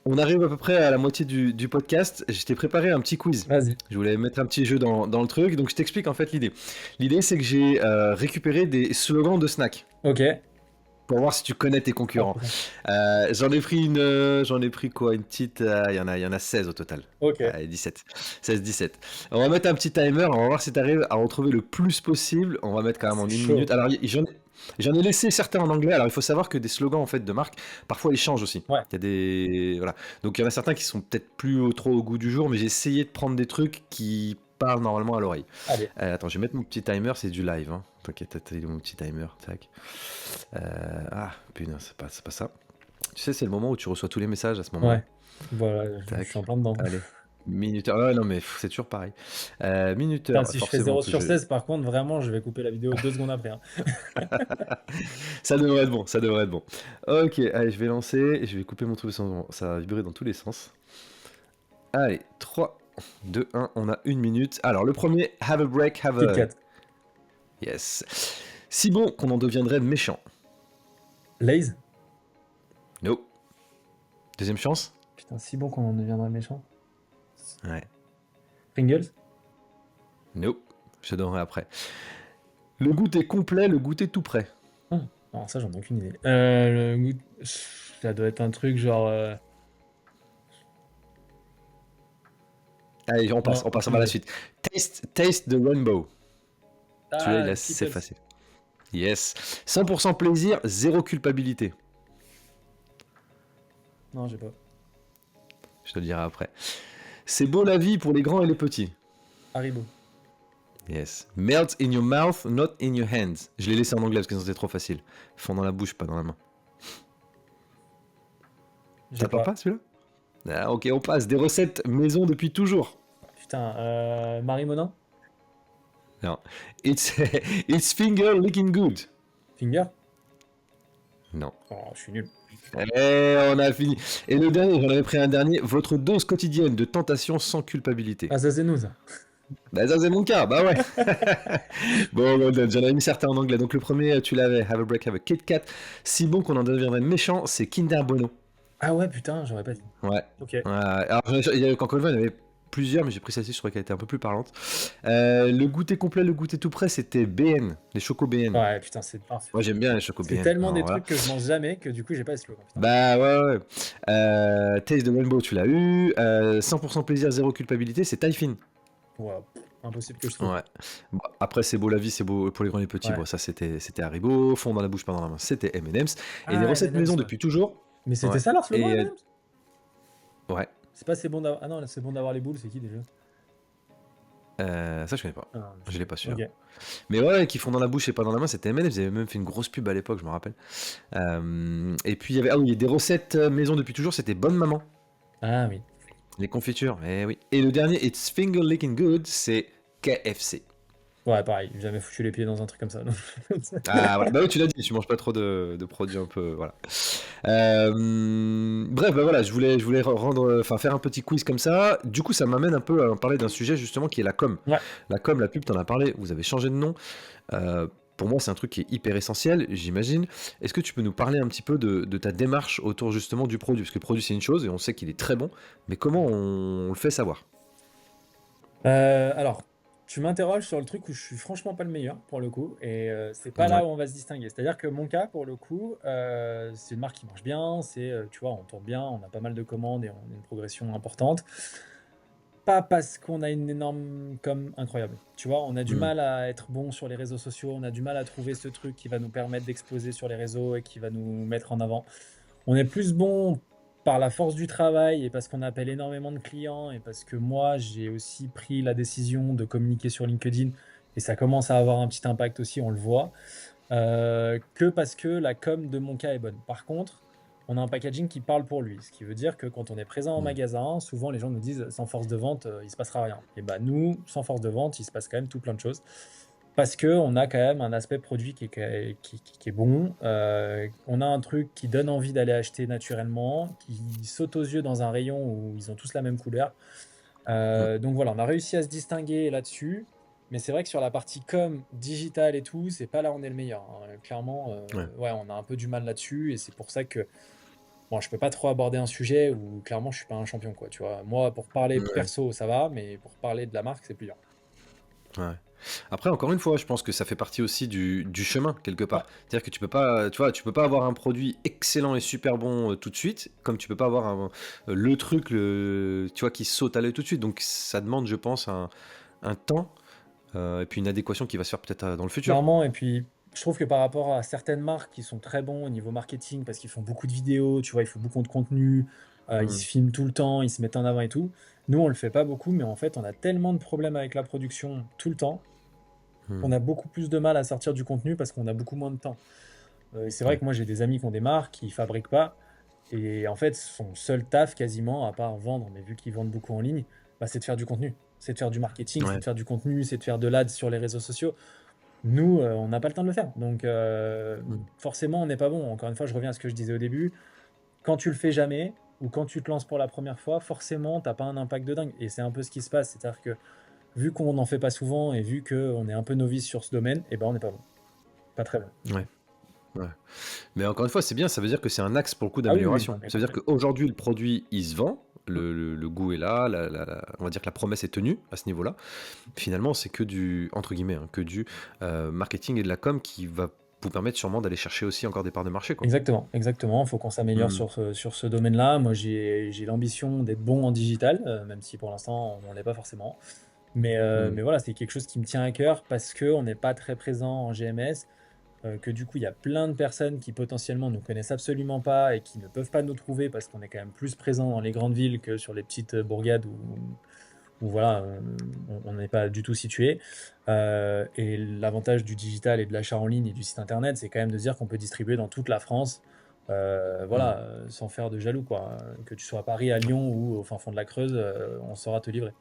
On arrive à peu près à la moitié du podcast. Je t'ai préparé un petit quiz. Vas-y. Je voulais mettre un petit jeu dans le truc. Donc, je t'explique en fait l'idée. L'idée, c'est que j'ai récupéré des slogans de snacks. Ok. pour voir si tu connais tes Ah concurrents. putain. J'en ai pris quoi? Une petite. Il y en a 16 au total. Ok. Allez, 17. 16, 17. On va mettre un petit timer, on va voir si tu arrives à en trouver le plus possible. On va mettre quand Ah, même en c'est une chaud. minute. Alors, j'en ai laissé certains en anglais. Alors, il faut savoir que des slogans en fait de marque, parfois ils changent aussi. Ouais, Il y a des. Voilà. Donc, il y en a certains qui sont peut-être plus trop au goût du jour, mais j'ai essayé de prendre des trucs qui parlent normalement à l'oreille. allez. Attends, je vais mettre mon petit timer, c'est du live. Hein. T'inquiète, t'as mon petit timer. Tac. Putain, c'est pas ça. Tu sais, c'est le moment où tu reçois tous les messages à ce moment-là. Ouais. Voilà, je suis en Tac. plein dedans. Allez. Minuteur. Ouais, non, mais c'est toujours pareil. Putain, Minuteur, si je fais forcément 0 que sur je. 16, par contre, vraiment, je vais couper la vidéo 2 secondes après, hein. Ça devrait être bon, ça devrait être bon. Ok, allez, je vais lancer et je vais couper mon truc, ça va vibrer dans tous les sens. Allez, 3, 2, 1, on a une minute. Alors, le premier, have a break, have Kit a. Kat. Yes. Si bon qu'on en deviendrait méchant. Lays. No. Deuxième chance. Putain, si bon qu'on en deviendra méchant. Ouais. Pringles. No. Je te donnerai après. Le goûter complet, le goûter tout prêt. Alors ça, j'en ai aucune idée. Ça doit être un truc genre... Allez, on passe, Non, on passe, on aucune va à la idée. suite. Taste the rainbow. Celui-là, il est assez Skittles. facile. Yes. 100% plaisir, zéro culpabilité. Non, j'ai pas. Je te le dirai après. C'est beau la vie pour les grands et les petits. Haribo. Yes. Melt in your mouth, not in your hands. Je l'ai laissé en anglais parce que c'était trop facile. Fond dans la bouche, pas dans la main. J'ai T'attends pas. pas celui-là? Ah, ok, on passe. Des recettes maison depuis toujours. Putain, Marie Monin. Non. It's, it's finger licking good. Finger. Non. Oh, je suis nul. Et on a fini. Et le dernier, j'en avais pris un dernier. Votre dose quotidienne de tentation sans culpabilité. Ah, ça c'est nous, ça. Bah ça c'est mon cas, bah ouais. Bon, Golden, j'en avais mis certains en anglais. Donc le premier, tu l'avais, Have a Break, Have a Kit Kat. Si bon qu'on en deviendrait méchant, c'est Kinder Bueno. Ah ouais, putain, j'aurais pas dit. Ouais. Ok. Alors, encore une fois, il y en avait plusieurs, mais j'ai pris celle-ci, je trouvais qu'elle était un peu plus parlante. Le goûter complet, le goûter tout prêt, c'était BN, les chocos BN. Ouais, putain, c'est Moi j'aime bien les chocos c'est BN. tellement Alors, des voilà. trucs que je mange jamais que du coup, j'ai pas le slogan. Putain. Bah ouais, ouais. Taste the Rainbow, tu l'as eu. 100% plaisir, zéro culpabilité, c'est Typhine. Ouais, impossible que je trouve. Ouais. Bon, après, c'est beau la vie, c'est beau pour les grands et les petits. Ouais. Bon, ça c'était Haribo. Fond dans la bouche, pas dans la main, c'était M&M's. Et des Ah, recettes M&M's, maison ouais. depuis toujours. Mais c'était Ouais. ça leur slogan, Et M&M's? ouais. C'est pas c'est bon d'avoir... Ah non, c'est bon d'avoir les boules, c'est qui déjà? Ça, je connais pas. Ah, Je l'ai pas su. ok. Mais ouais, qui font dans la bouche et pas dans la main, c'était M&M's. Ils avaient même fait une grosse pub à l'époque, je me rappelle. Et puis il y avait oui, des recettes maison depuis toujours, c'était Bonne Maman. Ah oui. Les confitures, eh oui. Et le dernier, It's Finger Licking Good, c'est KFC. Ouais, pareil, j'ai jamais foutu les pieds dans un truc comme ça. donc. Ah voilà, bah oui, tu l'as dit, tu manges pas trop de produits un peu, voilà. Bref, bah voilà, je voulais rendre, enfin faire un petit quiz comme ça. Du coup, ça m'amène un peu à parler d'un sujet justement qui est la com. Ouais. La com, la pub, t'en as parlé, vous avez changé de nom. Pour moi, c'est un truc qui est hyper essentiel, j'imagine. Est-ce que tu peux nous parler un petit peu de ta démarche autour justement du produit? Parce que le produit, c'est une chose et on sait qu'il est très bon, mais comment on le fait savoir? Alors, tu m'interroges sur le truc où je suis franchement pas le meilleur pour le coup, et c'est pas là Ouais. où on va se distinguer. C'est-à-dire que mon cas, pour le coup, c'est une marque qui marche bien, tu vois, on tourne bien, on a pas mal de commandes et on a une progression importante. Pas parce qu'on a une énorme com incroyable. Tu vois, on a du Mm. mal à être bon sur les réseaux sociaux, on a du mal à trouver ce truc qui va nous permettre d'exposer sur les réseaux et qui va nous mettre en avant. On est plus bon par la force du travail et parce qu'on appelle énormément de clients et parce que moi, j'ai aussi pris la décision de communiquer sur LinkedIn et ça commence à avoir un petit impact aussi, on le voit, que parce que la com de mon cas est bonne. Par contre, on a un packaging qui parle pour lui, ce qui veut dire que quand on est présent en Mm. magasin, souvent les gens nous disent sans force de vente, il se passera rien. Et bah nous, sans force de vente, il se passe quand même tout plein de choses. Parce que on a quand même un aspect produit qui est bon. On a un truc qui donne envie d'aller acheter naturellement, qui saute aux yeux dans un rayon où ils ont tous la même couleur. Donc voilà, on a réussi à se distinguer là-dessus. Mais c'est vrai que sur la partie com, digital et tout, c'est pas là où on est le meilleur, hein. Clairement, Ouais. ouais, on a un peu du mal là-dessus. Et c'est pour ça que bon, je peux pas trop aborder un sujet où clairement je suis pas un champion, quoi. Tu vois, moi, pour parler Ouais. perso, ça va, mais pour parler de la marque, c'est plus dur. Ouais. Après, encore une fois, je pense que ça fait partie aussi du chemin, quelque Ouais, part. C'est-à-dire que tu peux pas, tu vois, tu peux pas avoir un produit excellent et super bon tout de suite, comme tu peux pas avoir le truc, tu vois, qui saute à l'œil tout de suite. Donc, ça demande, je pense, un temps et puis une adéquation qui va se faire peut-être dans le futur. clairement. Et puis, je trouve que par rapport à certaines marques qui sont très bons au niveau marketing, parce qu'ils font beaucoup de vidéos, tu vois, ils font beaucoup de contenu, ils Hmm. se filment tout le temps, ils se mettent en avant et tout. Nous, on le fait pas beaucoup, mais en fait, on a tellement de problèmes avec la production tout le temps Hmm. qu'on a beaucoup plus de mal à sortir du contenu parce qu'on a beaucoup moins de temps. Et c'est vrai Ouais. que moi, j'ai des amis qui ont des marques, qui fabriquent pas. Et en fait, son seul taf quasiment, à part vendre, mais vu qu'ils vendent beaucoup en ligne, bah, c'est de faire du contenu. C'est de faire du marketing, c'est Ouais. de faire du contenu, c'est de faire de l'ads sur les réseaux sociaux. Nous, on n'a pas le temps de le faire. Donc, Hmm. forcément, on n'est pas bon. Encore une fois, je reviens à ce que je disais au début. Quand tu le fais jamais, ou quand tu te lances pour la première fois, forcément, t'as pas un impact de dingue. Et c'est un peu ce qui se passe. C'est-à-dire que vu qu'on n'en fait pas souvent et vu qu'on est un peu novice sur ce domaine, eh ben, on n'est pas bon. Pas très bon. Ouais. Ouais. Mais encore une fois, c'est bien, ça veut dire que c'est un axe pour le coup Ah oui, oui, d'amélioration. non, mais Ça veut dire complètement. qu'aujourd'hui, le produit, il se vend, Mm. le goût est là, on va dire que la promesse est tenue à ce niveau-là. Finalement, c'est que du, entre guillemets, hein, que du marketing et de la com qui va vous permettre sûrement d'aller chercher aussi encore des parts de marché, quoi. Exactement, exactement. Il faut qu'on s'améliore Hmm. sur ce domaine-là. Moi, j'ai l'ambition d'être bon en digital, même si pour l'instant, on l'est pas forcément. Hmm. Mais voilà, c'est quelque chose qui me tient à cœur parce qu'on n'est pas très présent en GMS, que du coup, il y a plein de personnes qui potentiellement nous connaissent absolument pas et qui ne peuvent pas nous trouver parce qu'on est quand même plus présent dans les grandes villes que sur les petites bourgades où voilà, on n'est pas du tout situé. Et l'avantage du digital et de l'achat en ligne et du site internet, c'est quand même de dire qu'on peut distribuer dans toute la France, Hmm. voilà, sans faire de jaloux, quoi. Que tu sois à Paris, à Lyon ou au fin fond de la Creuse, on saura te livrer.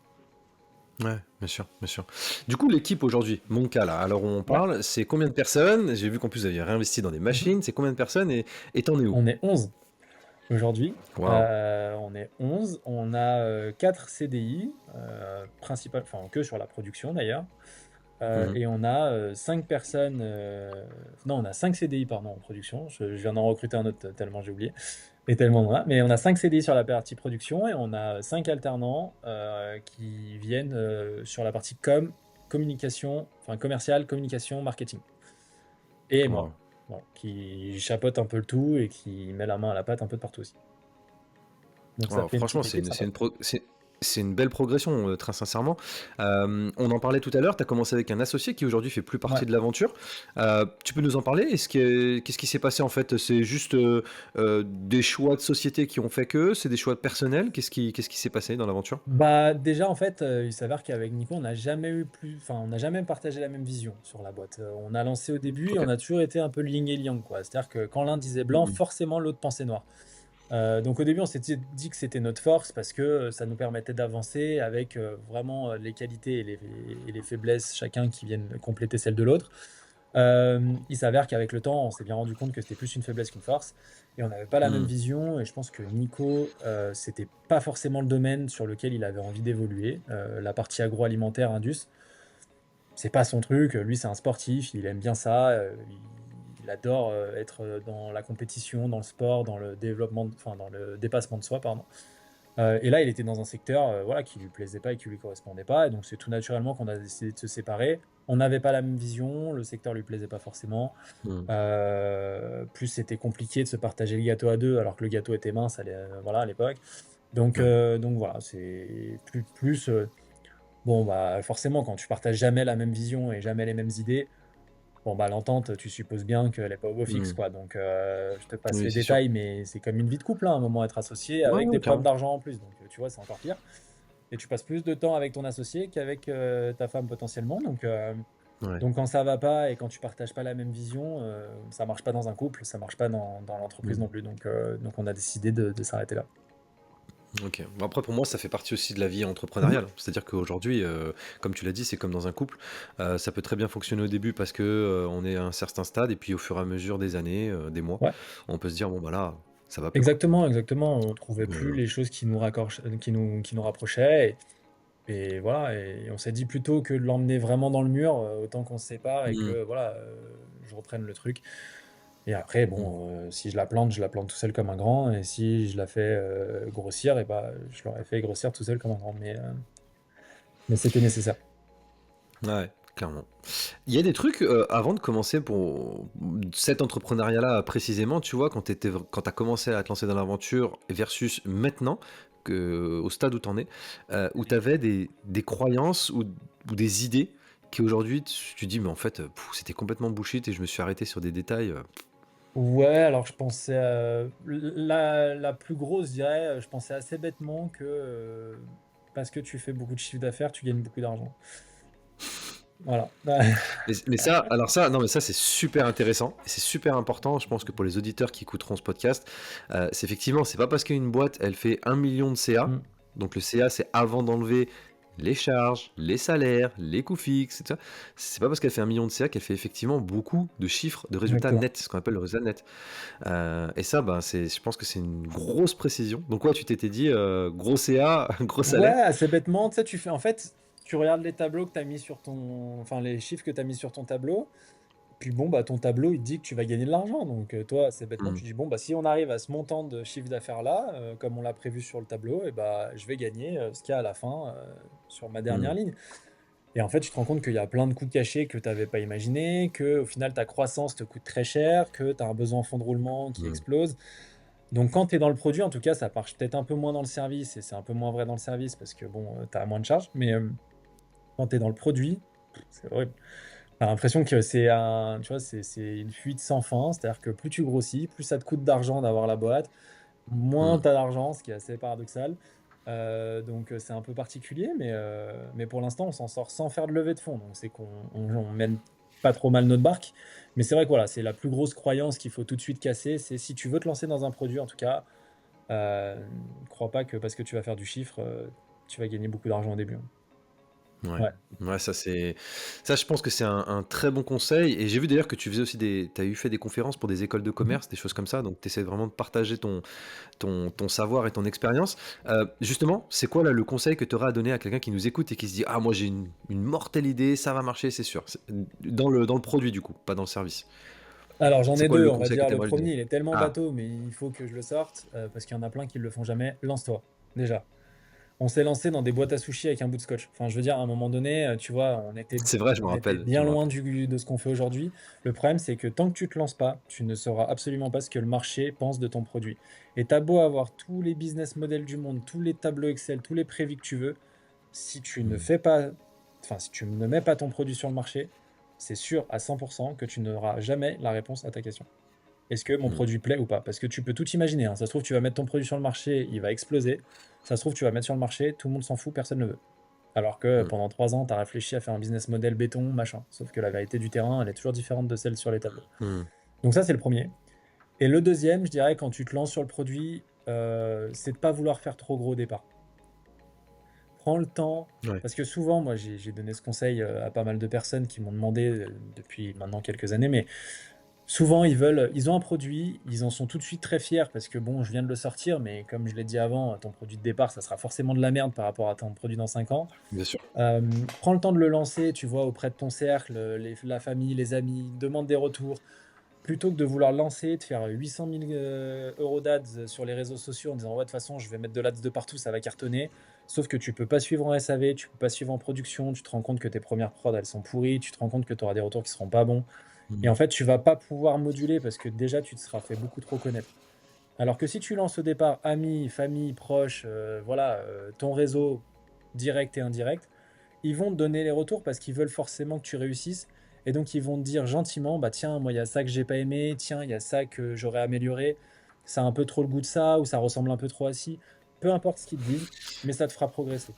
Ouais, bien sûr, bien sûr. Du coup, l'équipe aujourd'hui, mon cas là, alors où on Ouais. parle, c'est combien de personnes? J'ai vu qu'en plus vous aviez réinvesti dans des Mhm. machines, c'est combien de personnes et t'en es où? On est 11 aujourd'hui. Waouh. On est 11. On a 4 CDI, enfin que sur la production d'ailleurs. Mhm. Et on a 5 personnes. Non, on a 5 CDI, pardon, en production. Je viens d'en recruter un autre tellement j'ai oublié. Et tellement on en a. Mais on a 5 CDI sur la partie production et on a 5 alternants qui viennent sur la partie communication, enfin commercial, communication, marketing. Et moi, Waouh. voilà, qui chapeaute un peu le tout et qui met la main à la pâte un peu de partout aussi. Donc ça Wow, fait une franchement, petite équipe sympa. c'est une belle progression, très sincèrement. On en parlait tout à l'heure, tu as commencé avec un associé qui aujourd'hui fait plus Ouais. partie de l'aventure. Tu peux nous en parler? Qu'est-ce qui s'est passé en fait? C'est juste des choix de société qui ont fait que? C'est des choix personnels? Qu'est-ce qui s'est passé dans l'aventure? Bah déjà en fait, il s'avère qu'avec Nico, on n'a jamais partagé la même vision sur la boîte. On a lancé au début et Ok. on a toujours été un peu le yin et le yang, quoi. C'est-à-dire que quand l'un disait blanc, Mhm. forcément l'autre pensait noir. Donc au début, on s'était dit que c'était notre force parce que ça nous permettait d'avancer avec vraiment les qualités et les faiblesses chacun qui viennent compléter celle de l'autre. Il s'avère qu'avec le temps, on s'est bien rendu compte que c'était plus une faiblesse qu'une force et on n'avait pas la même Mhm. vision. Et je pense que Nico, c'était pas forcément le domaine sur lequel il avait envie d'évoluer. La partie agroalimentaire, Indus, c'est pas son truc. Lui, c'est un sportif, il aime bien ça. Il adore être dans la compétition, dans le sport, dans le développement, enfin dans le dépassement de soi, pardon. Et là, il était dans un secteur voilà, qui lui plaisait pas et qui lui correspondait pas. Et donc, c'est tout naturellement qu'on a décidé de se séparer. On n'avait pas la même vision, le secteur lui plaisait pas forcément. Mhm. Plus c'était compliqué de se partager le gâteau à deux, alors que le gâteau était mince voilà, à l'époque. Ouais. Donc voilà, c'est plus bon, bah, forcément, quand tu partages jamais la même vision et jamais les mêmes idées, bon, bah, l'entente, tu supposes bien qu'elle est pas au beau fixe, Mhm. quoi. Donc, je te passe Oui, les c'est sûr. détails, mais c'est comme une vie de couple, hein, à un moment, être associé Ouais, avec des ouais, problèmes carrément. d'argent en plus. Donc, tu vois, c'est encore pire. Et tu passes plus de temps avec ton associé qu'avec ta femme potentiellement. Ouais. Donc, quand ça va pas et quand tu partages pas la même vision, ça marche pas dans un couple, ça marche pas dans l'entreprise Mhm. non plus. Donc, on a décidé de s'arrêter là. Ok. Bon, après, pour moi, ça fait partie aussi de la vie Mhm. entrepreneuriale. C'est-à-dire qu'aujourd'hui, comme tu l'as dit, c'est comme dans un couple. Ça peut très bien fonctionner au début parce que on est à un certain stade, et puis au fur et à mesure des années, des mois, Ouais. on peut se dire bon bah là, ça va plus quoi. Exactement, exactement. On trouvait plus Euh, les choses qui nous qui nous rapprochaient. Et voilà, et on s'est dit plutôt que de l'emmener vraiment dans le mur, autant qu'on se sépare et hmm, que voilà, je reprenne le truc. Et après, hmm. bon, si je la plante tout seul comme un grand. Et si je la fais grossir, et bah, je l'aurais fait grossir tout seul comme un grand. Mais c'était nécessaire. Ouais, clairement. Il y a des trucs, avant de commencer pour cet entrepreneuriat-là précisément, tu vois, quand tu as commencé à te lancer dans l'aventure versus maintenant, au stade où tu en es, où tu avais des croyances ou des idées qui aujourd'hui tu dis, mais en fait, c'était complètement bullshit et je me suis arrêté sur des détails. Ouais, alors je pensais, la plus grosse, je dirais, je pensais assez bêtement que, parce que tu fais beaucoup de chiffre d'affaires, tu gagnes beaucoup d'argent. Voilà. Mais ça, alors ça, non, mais ça c'est super intéressant et c'est super important. Je pense que pour les auditeurs qui écouteront ce podcast, c'est effectivement, c'est pas parce qu'une boîte elle fait 1 million de CA, Mmh, donc le CA c'est avant d'enlever les charges, les salaires, les coûts fixes, etc. C'est pas parce qu'elle fait 1 million de CA qu'elle fait effectivement beaucoup de chiffres, de résultats exactement. nets, ce qu'on appelle le résultat net. Et ça, ben, je pense que c'est une grosse précision. Donc, ouais, tu t'étais dit gros CA, gros Ouais, salaire. assez bêtement, tu sais, en fait, tu regardes les tableaux que tu as mis enfin, les chiffres que tu as mis sur ton tableau. Puis bon, bah, ton tableau, il te dit que tu vas gagner de l'argent. Donc, toi, c'est bêtement, Hmm, tu dis, bon, bah, si on arrive à ce montant de chiffre d'affaires-là, comme on l'a prévu sur le tableau, et bah, je vais gagner ce qu'il y a à la fin sur ma dernière hmm, ligne. Et en fait, tu te rends compte qu'il y a plein de coûts cachés que tu n'avais pas imaginé, que au final, ta croissance te coûte très cher, que tu as un besoin en fonds de roulement qui hmm, explose. Donc, quand tu es dans le produit, en tout cas, ça marche peut-être un peu moins dans le service, et c'est un peu moins vrai dans le service parce que bon, tu as moins de charges. Mais quand tu es dans le produit, c'est horrible. T'as l'impression que tu vois, c'est une fuite sans fin. C'est-à-dire que plus tu grossis, plus ça te coûte d'argent d'avoir la boîte, moins hmm. tu as d'argent, ce qui est assez paradoxal. Donc c'est un peu particulier, mais pour l'instant, on s'en sort sans faire de levée de fonds. Donc c'est qu'on mène pas trop mal notre barque. Mais c'est vrai que voilà, c'est la plus grosse croyance qu'il faut tout de suite casser. C'est si tu veux te lancer dans un produit, en tout cas, crois pas que parce que tu vas faire du chiffre, tu vas gagner beaucoup d'argent au début, hein. Ouais. Ouais. Ouais, ça, je pense que c'est un très bon conseil. Et j'ai vu d'ailleurs que tu faisais aussi t'as eu fait des conférences pour des écoles de Mhm. commerce, des choses comme ça. Donc, tu essaies vraiment de partager ton savoir et ton expérience. Justement, c'est quoi là le conseil que tu auras à donner à quelqu'un qui nous écoute et qui se dit, ah, moi j'ai une mortelle idée, ça va marcher, c'est sûr. Dans le produit, du coup, pas dans le service. Alors j'en C'est ai quoi deux, le on va conseil que dire. tu Le aimerais lui donner? premier, il est tellement Ah, bateau, mais il faut que je le sorte, parce qu'il y en a plein qui le font jamais. Lance-toi, déjà. On s'est lancé dans des boîtes à sushis avec un bout de scotch. Enfin, je veux dire, à un moment donné, tu vois, c'est vrai, je me on était rappelle, je bien me loin rappelle. de ce qu'on fait aujourd'hui. Le problème, c'est que tant que tu te lances pas, tu ne sauras absolument pas ce que le marché pense de ton produit. Et t'as beau avoir tous les business models du monde, tous les tableaux Excel, tous les prévis que tu veux, si tu ne Hmm, fais pas, enfin, si tu ne mets pas ton produit sur le marché, c'est sûr à 100% que tu n'auras jamais la réponse à ta question. Est-ce que mon hmm, produit plaît ou pas? Parce que tu peux tout imaginer, hein. Ça se trouve, tu vas mettre ton produit sur le marché, il va exploser. Ça se trouve, tu vas mettre sur le marché, tout le monde s'en fout, personne ne veut. Alors que hmm, pendant 3 ans, tu as réfléchi à faire un business model béton, machin. Sauf que la vérité du terrain, elle est toujours différente de celle sur les tableaux. hmm. Donc ça, c'est le premier. Et le deuxième, je dirais, quand tu te lances sur le produit, c'est de pas vouloir faire trop gros au départ. Prends le temps, Ouais. parce que souvent, moi, j'ai donné ce conseil à pas mal de personnes qui m'ont demandé depuis maintenant quelques années, mais souvent, ils ont un produit, ils en sont tout de suite très fiers parce que bon, je viens de le sortir, mais comme je l'ai dit avant, ton produit de départ, ça sera forcément de la merde par rapport à ton produit dans 5 ans. Bien sûr. Prends le temps de le lancer, tu vois, auprès de ton cercle, la famille, les amis, demande des retours. Plutôt que de vouloir lancer, de faire 800 000 euros d'ads sur les réseaux sociaux en disant, ouais, de toute façon, je vais mettre de l'ads de partout, ça va cartonner. Sauf que tu peux pas suivre en SAV, tu peux pas suivre en production, tu te rends compte que tes premières prods, elles sont pourries, tu te rends compte que tu auras des retours qui seront pas bons. Et Hmm, en fait, tu vas pas pouvoir moduler parce que déjà, tu te seras fait beaucoup trop connaître. Alors que si tu lances au départ amis, famille, proches, voilà, ton réseau direct et indirect, ils vont te donner les retours parce qu'ils veulent forcément que tu réussisses. Et donc, ils vont te dire gentiment, bah tiens, moi, il y a ça que j'ai pas aimé, tiens, il y a ça que j'aurais amélioré, ça a un peu trop le goût de ça, ou ça ressemble un peu trop à ci. Peu importe ce qu'ils te disent, mais ça te fera progresser.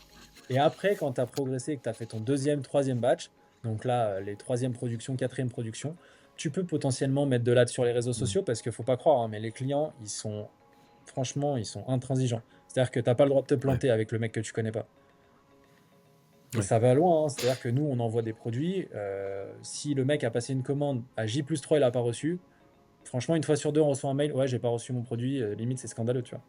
Et après, quand tu as progressé et que tu as fait ton deuxième, troisième batch, donc là, les troisième productions, quatrième production, tu peux potentiellement mettre de l'ad sur les réseaux hmm. sociaux parce qu'il faut pas croire, hein, mais les clients, franchement, ils sont intransigeants. C'est-à-dire que t'as pas le droit de te Ouais. planter avec le mec que tu connais pas. Et Ouais. ça va loin, hein. C'est-à-dire que nous, on envoie des produits. Si le mec a passé une commande à J+3, il a pas reçu. Franchement, une fois sur deux, on reçoit un mail. Ouais, j'ai pas reçu mon produit. Limite, c'est scandaleux, tu vois.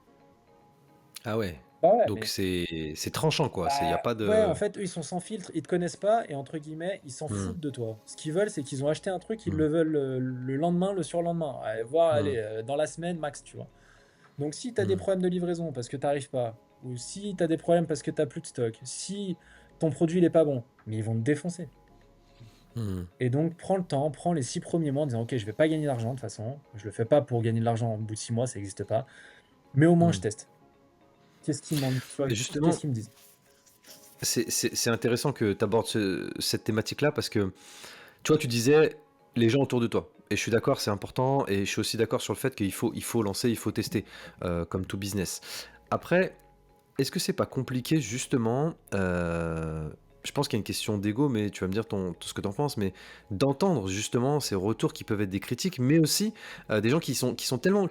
Ah ouais. Bah ouais, Donc mais c'est tranchant, quoi. Il y a pas ouais, en de. fait, eux, ils sont sans filtre, ils te connaissent pas et entre guillemets, ils s'en Hmm, foutent de toi. Ce qu'ils veulent, c'est qu'ils ont acheté un truc, ils hmm, le veulent le lendemain, le surlendemain. Voir, allez, hmm, dans la semaine max, tu vois. Donc, si tu as des hmm, problèmes de livraison parce que tu n'arrives pas, ou si tu as des problèmes parce que tu plus de stock, si ton produit il est pas bon, mais ils vont te défoncer. Mmh. Et donc, prends le temps, prends les 6 premiers mois en disant: «OK, je vais pas gagner d'argent de toute façon. Je le fais pas pour gagner de l'argent au bout de 6 mois, ça existe pas. Mais au moins je Mmh. teste. Qu'est-ce qu'ils m'en soit Et qu'est-ce justement, qu'ils me disent?» c'est intéressant que tu abordes cette thématique-là parce que, tu vois, tu disais les gens autour de toi. Et je suis d'accord, c'est important. Et je suis aussi d'accord sur le fait qu'il faut lancer, il faut tester, comme tout business. Après, est-ce que c'est pas compliqué justement, je pense qu'il y a une question d'ego, mais tu vas me dire tout ce que tu en penses, mais d'entendre justement ces retours qui peuvent être des critiques, mais aussi des gens qui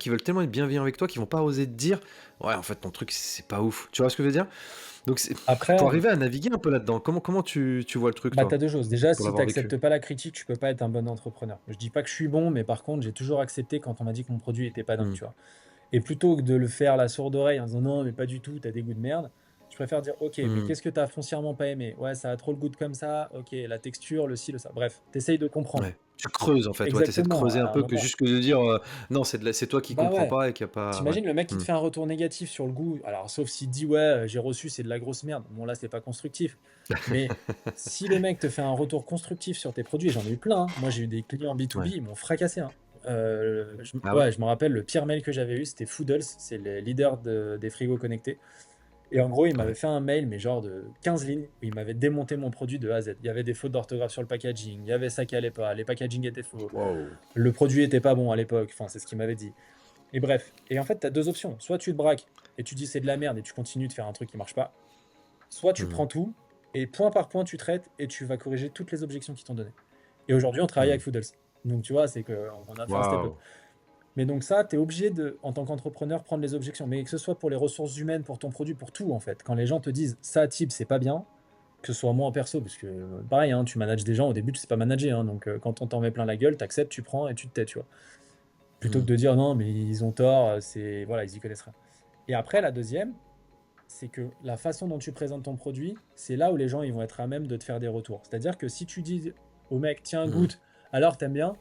veulent tellement être bienveillants avec toi, qui vont pas oser te dire, ouais, en fait, ton truc, c'est pas ouf. Tu vois ce que je veux dire? Donc, faut Après, arriver à naviguer un peu là-dedans. Comment tu vois le truc, bah, tu toi, as 2 choses. Déjà, pour si tu l'avoir vécu? acceptes pas la critique, tu peux pas être un bon entrepreneur. Je dis pas que je suis bon, mais par contre, j'ai toujours accepté quand on m'a dit que mon produit était pas dingue, Hmm. tu vois? Et plutôt que de le faire la sourde oreille en disant: «Non, mais pas du tout, tu as des goûts de merde», je préfère dire: «OK, mais Hmm. qu'est-ce que tu as foncièrement pas aimé? Ouais, ça a trop le goût de comme ça, OK, la texture, le ci, le ça». Bref, tu essayes de comprendre. Ouais. Tu creuses, en fait. Ouais, tu essaies de Exactement, creuser un à un peu que moment. juste que de dire, non, c'est toi qui Bah comprends ouais. pas et qui a pas. Ouais. T'imagines le mec qui te Hmm. fait un retour négatif sur le goût, alors sauf s'il dit ouais, j'ai reçu, c'est de la grosse merde. Bon là, c'est pas constructif. Mais si le mec te fait un retour constructif sur tes produits, et j'en ai eu plein, hein. Moi, j'ai eu des clients B2B, Ouais. ils m'ont fracassé, hein. Ah ouais? Ouais, je me rappelle, le pire mail que j'avais eu, c'était Foodles, c'est les leaders des frigos connectés. Et en gros, il m'avait Ouais. fait un mail, mais genre de 15 lignes, où il m'avait démonté mon produit de A à Z. Il y avait des fautes d'orthographe sur le packaging, il y avait ça qui allait pas, les packaging étaient faux, Wow. le produit était pas bon à l'époque, enfin, c'est ce qu'il m'avait dit. Et bref, et en fait, tu as 2 options. Soit tu te braques et tu dis: «C'est de la merde» et tu continues de faire un truc qui marche pas. Soit tu Hmm. prends tout et point par point, tu traites et tu vas corriger toutes les objections qu'ils t'ont données. Et aujourd'hui, on travaille Hmm. avec Foodles. Donc tu vois, c'est qu'on a fait un step up. Waouh. Mais donc ça, tu es obligé de, en tant qu'entrepreneur, prendre les objections. Mais que ce soit pour les ressources humaines, pour ton produit, pour tout en fait. Quand les gens te disent: «Ça, type, c'est pas bien», que ce soit moi en perso, parce que pareil, hein, tu manages des gens, au début, tu sais pas manager, hein, donc quand on t'en met plein la gueule, tu acceptes, tu prends et tu te tais, tu vois? Plutôt que Hmm. de dire: «Non, mais ils ont tort, c'est voilà, ils y connaissent rien». Et après, la deuxième, c'est que la façon dont tu présentes ton produit, c'est là où les gens ils vont être à même de te faire des retours. C'est-à-dire que si tu dis au mec, tiens, Hmm. goûte, alors t'aimes bien,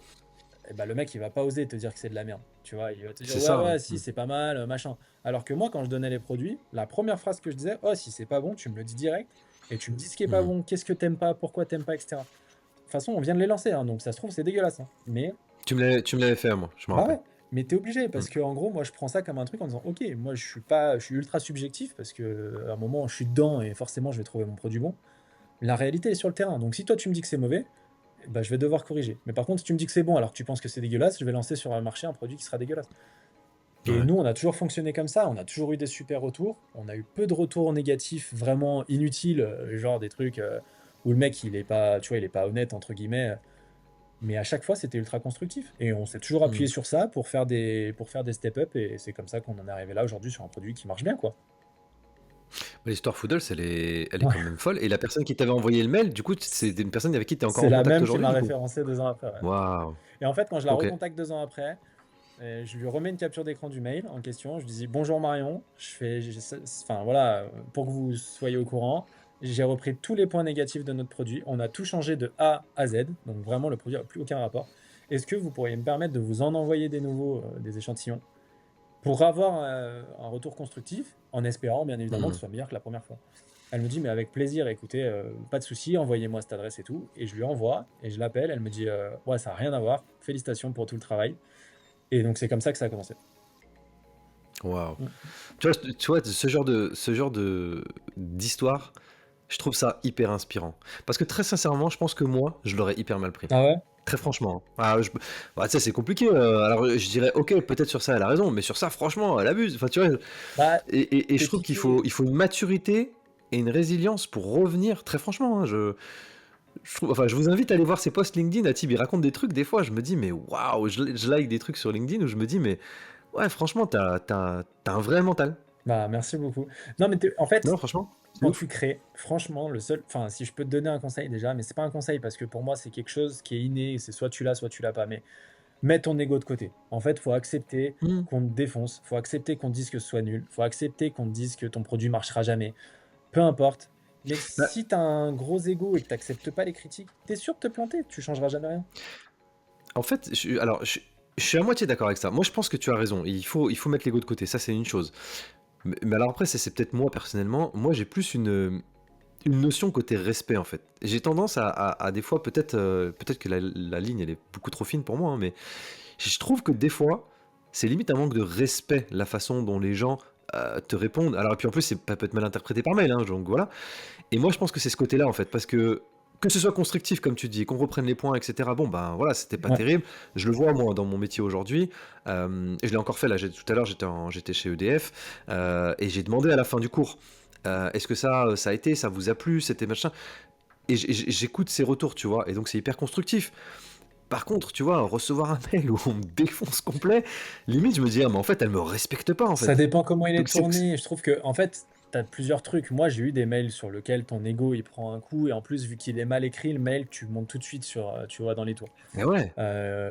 eh ben, le mec il va pas oser te dire que c'est de la merde. Tu vois, il va te dire C'est ouais, ça, ouais. ouais, si c'est pas mal, machin. Alors que moi, quand je donnais les produits, la première phrase que je disais, oh, si c'est pas bon, tu me le dis direct et tu me dis ce qui est pas Hmm. bon, qu'est-ce que t'aimes pas, pourquoi t'aimes pas, etc. De toute façon, on vient de les lancer, hein, donc ça se trouve, c'est dégueulasse, hein. Mais Tu me l'avais fait à moi, je me bah rappelle. ouais, mais t'es obligé Hmm. parce que en gros, moi, je prends ça comme un truc en disant: «OK, moi, je suis pas je suis ultra subjectif parce que à un moment, je suis dedans et forcément, je vais trouver mon produit bon. La réalité est sur le terrain. Donc si toi, tu me dis que c'est mauvais, bah, je vais devoir corriger. Mais par contre, si tu me dis que c'est bon alors que tu penses que c'est dégueulasse, je vais lancer sur un marché un produit qui sera dégueulasse». Et Ouais. nous, on a toujours fonctionné comme ça, on a toujours eu des super retours. On a eu peu de retours négatifs vraiment inutiles, genre des trucs, où le mec, il est pas tu vois, il est pas «honnête» entre guillemets, mais à chaque fois, c'était ultra constructif et on s'est toujours Hmm. appuyé sur ça pour faire des step up et c'est comme ça qu'on en est arrivé là aujourd'hui sur un produit qui marche bien, quoi. L'histoire Foodles, elle est quand Ouais, même folle. Et la personne qui t'avait envoyé le mail, du coup, c'est une personne avec qui tu es encore c'est en la contact même qui aujourd'hui, m'a du coup? référencé 2 ans après, ouais. Waouh. Et en fait, quand je la Ok. recontacte 2 ans après, je lui remets une capture d'écran du mail en question. Je lui dis: «Bonjour Marion, je fais enfin voilà, pour que vous soyez au courant, j'ai repris tous les points négatifs de notre produit. On a tout changé de A à Z, donc vraiment le produit a plus aucun rapport. Est-ce que vous pourriez me permettre de vous en envoyer des nouveaux, des échantillons pour avoir, un retour constructif, en espérant bien évidemment que Hmm. ce soit meilleur que la première fois?» Elle me dit: «Mais avec plaisir, écoutez, pas de souci, envoyez-moi cette adresse et tout», et je lui envoie et je l'appelle. Elle me dit: «Ouais, ça a rien à voir. Félicitations pour tout le travail», et donc c'est comme ça que ça a commencé. Waouh. Mmh. Tu vois, ce genre de d'histoire, je trouve ça hyper inspirant. Parce que très sincèrement, je pense que moi, je l'aurais hyper mal pris. Ah ouais? Très franchement, hein. Bah, ça c'est compliqué. Alors je dirais, ok, peut-être sur ça elle a raison, mais sur ça, franchement, elle abuse. Enfin, tu vois. Bah, Et je tu trouve qu'il faut, piqué. il faut une maturité et une résilience pour revenir. Très franchement, hein, enfin, je vous invite à aller voir ses posts LinkedIn. Atib, il raconte des trucs. Des fois, je me dis, mais waouh, je like des trucs sur LinkedIn où je me dis, mais ouais, franchement, t'as un vrai mental. Bah, merci beaucoup. Non, mais en fait, Non, franchement, c'est quand ouf. tu crées, franchement, enfin, si je peux te donner un conseil déjà, mais c'est pas un conseil parce que pour moi, c'est quelque chose qui est inné, c'est soit tu l'as pas, mais mets ton ego de côté. En fait, faut accepter Hmm. qu'on te défonce, faut accepter qu'on te dise que ce soit nul, faut accepter qu'on te dise que ton produit marchera jamais, peu importe. Mais Bah, si tu as un gros ego et que tu acceptes pas les critiques, tu es sûr de te planter, tu changeras jamais rien. en fait, je suis à moitié d'accord avec ça. Moi, je pense que tu as raison. Il faut mettre l'ego de côté. Ça, c'est une chose. Mais alors après, c'est peut-être moi personnellement. Moi, une notion côté respect en fait. J'ai tendance à des fois, peut-être que la ligne elle est beaucoup trop fine pour moi, hein, mais je trouve que des fois, c'est limite un manque de respect la façon dont les gens te répondent. Alors, et puis en plus, ça peut être mal interprété par mail, hein, donc voilà. Et moi, je pense que c'est ce côté-là, en fait, parce que ce soit constructif, comme tu dis, qu'on reprenne les points, etc. Bon, ben voilà, c'était pas Ouais, terrible. Je le vois, moi, dans mon métier aujourd'hui. Et je l'ai encore fait, là, tout à l'heure, j'étais chez EDF, et j'ai demandé à la fin du cours, est-ce que ça a été, ça vous a plu, c'était machin. Et j'écoute ces retours, tu vois, et donc c'est hyper constructif. Par contre, tu vois, recevoir un mail où on me défonce complet, limite, je me dis, ah, mais en fait, elle me respecte pas, en ça fait. dépend comment il est Donc, tourné. Je trouve que, en fait, tu as plusieurs trucs. Moi, j'ai eu des mails sur lesquels ton ego, il prend un coup et en plus, vu qu'il est mal écrit, le mail, tu montes tout de suite sur, tu vois, dans les tours. mais ouais.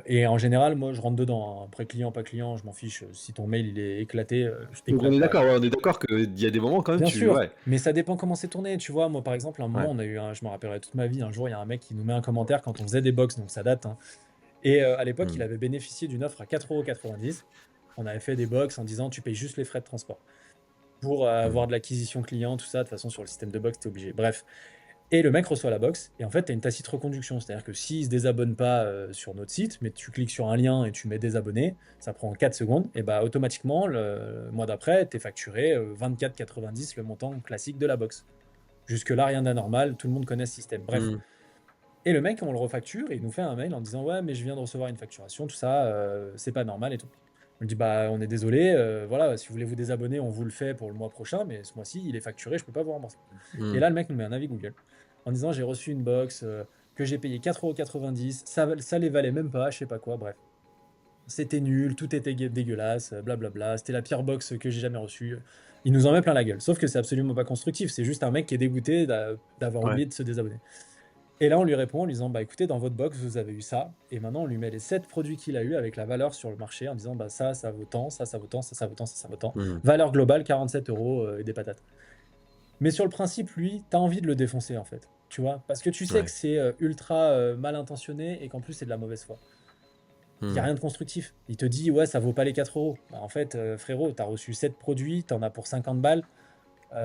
Et en général, moi, je rentre dedans, hein. Après, client, pas client, je m'en fiche. Si ton mail, il est éclaté, je Donc, on t'éclate est pas. d'accord, ouais, on est d'accord qu'il y a des moments, quand même, Bien sûr, ouais, mais ça dépend comment c'est tourné, tu vois. Moi, par exemple, à un moment, ouais. on a eu un, je me rappellerai toute ma vie, un jour, il y a un mec qui nous met un commentaire quand on faisait des box, donc ça date, hein. Et à l'époque, il Hmm. avait bénéficié d'une offre à 4,90 €. On avait fait des box en disant, tu payes juste les frais de transport pour Hmm. avoir de l'acquisition client, tout ça. De toute façon, sur le système de box, t'es obligé. Bref. Et le mec reçoit la box, et en fait, tu as une tacite reconduction. C'est-à-dire que s'il se désabonne pas sur notre site, mais tu cliques sur un lien et tu mets désabonner, ça prend 4 secondes, et bah automatiquement, le mois d'après, tu es facturé 24,90 le montant classique de la box. Jusque-là, rien d'anormal, tout le monde connaît ce système. Bref. Hmm. Et le mec, on le refacture, et il nous fait un mail en disant, ouais, mais je viens de recevoir une facturation, tout ça, c'est pas normal et tout. On lui dit, bah, on est désolé, voilà, si vous voulez vous désabonner, on vous le fait pour le mois prochain, mais ce mois-ci, il est facturé, je peux pas vous rembourser. Et Hmm. là, le mec nous met un avis Google en disant, j'ai reçu une box que j'ai payé 4,90 €, ça les valait même pas, je sais pas quoi, bref. C'était nul, tout était dégueulasse, blablabla, c'était la pire box que j'ai jamais reçue. Il nous en met plein la gueule. Sauf que c'est absolument pas constructif, c'est juste un mec qui est dégoûté d'avoir Ouais. oublié de se désabonner. Et là, on lui répond en lui disant, bah écoutez, dans votre box, vous avez eu ça. Et maintenant, on lui met les 7 produits qu'il a eu avec la valeur sur le marché en disant, bah ça vaut tant, ça vaut tant, ça vaut tant, ça vaut tant. Hmm. Valeur globale, 47 € et des patates. Mais sur le principe, lui, t'as envie de le défoncer en fait. Tu vois? Parce que tu sais que Ouais. c'est ultra mal intentionné et qu'en plus, c'est de la mauvaise foi. Il n'y a Hmm. rien de constructif. Il te dit, ouais, ça vaut pas les 4 euros. Bah, en fait, frérot, t'as reçu 7 produits, t'en as pour 50 balles.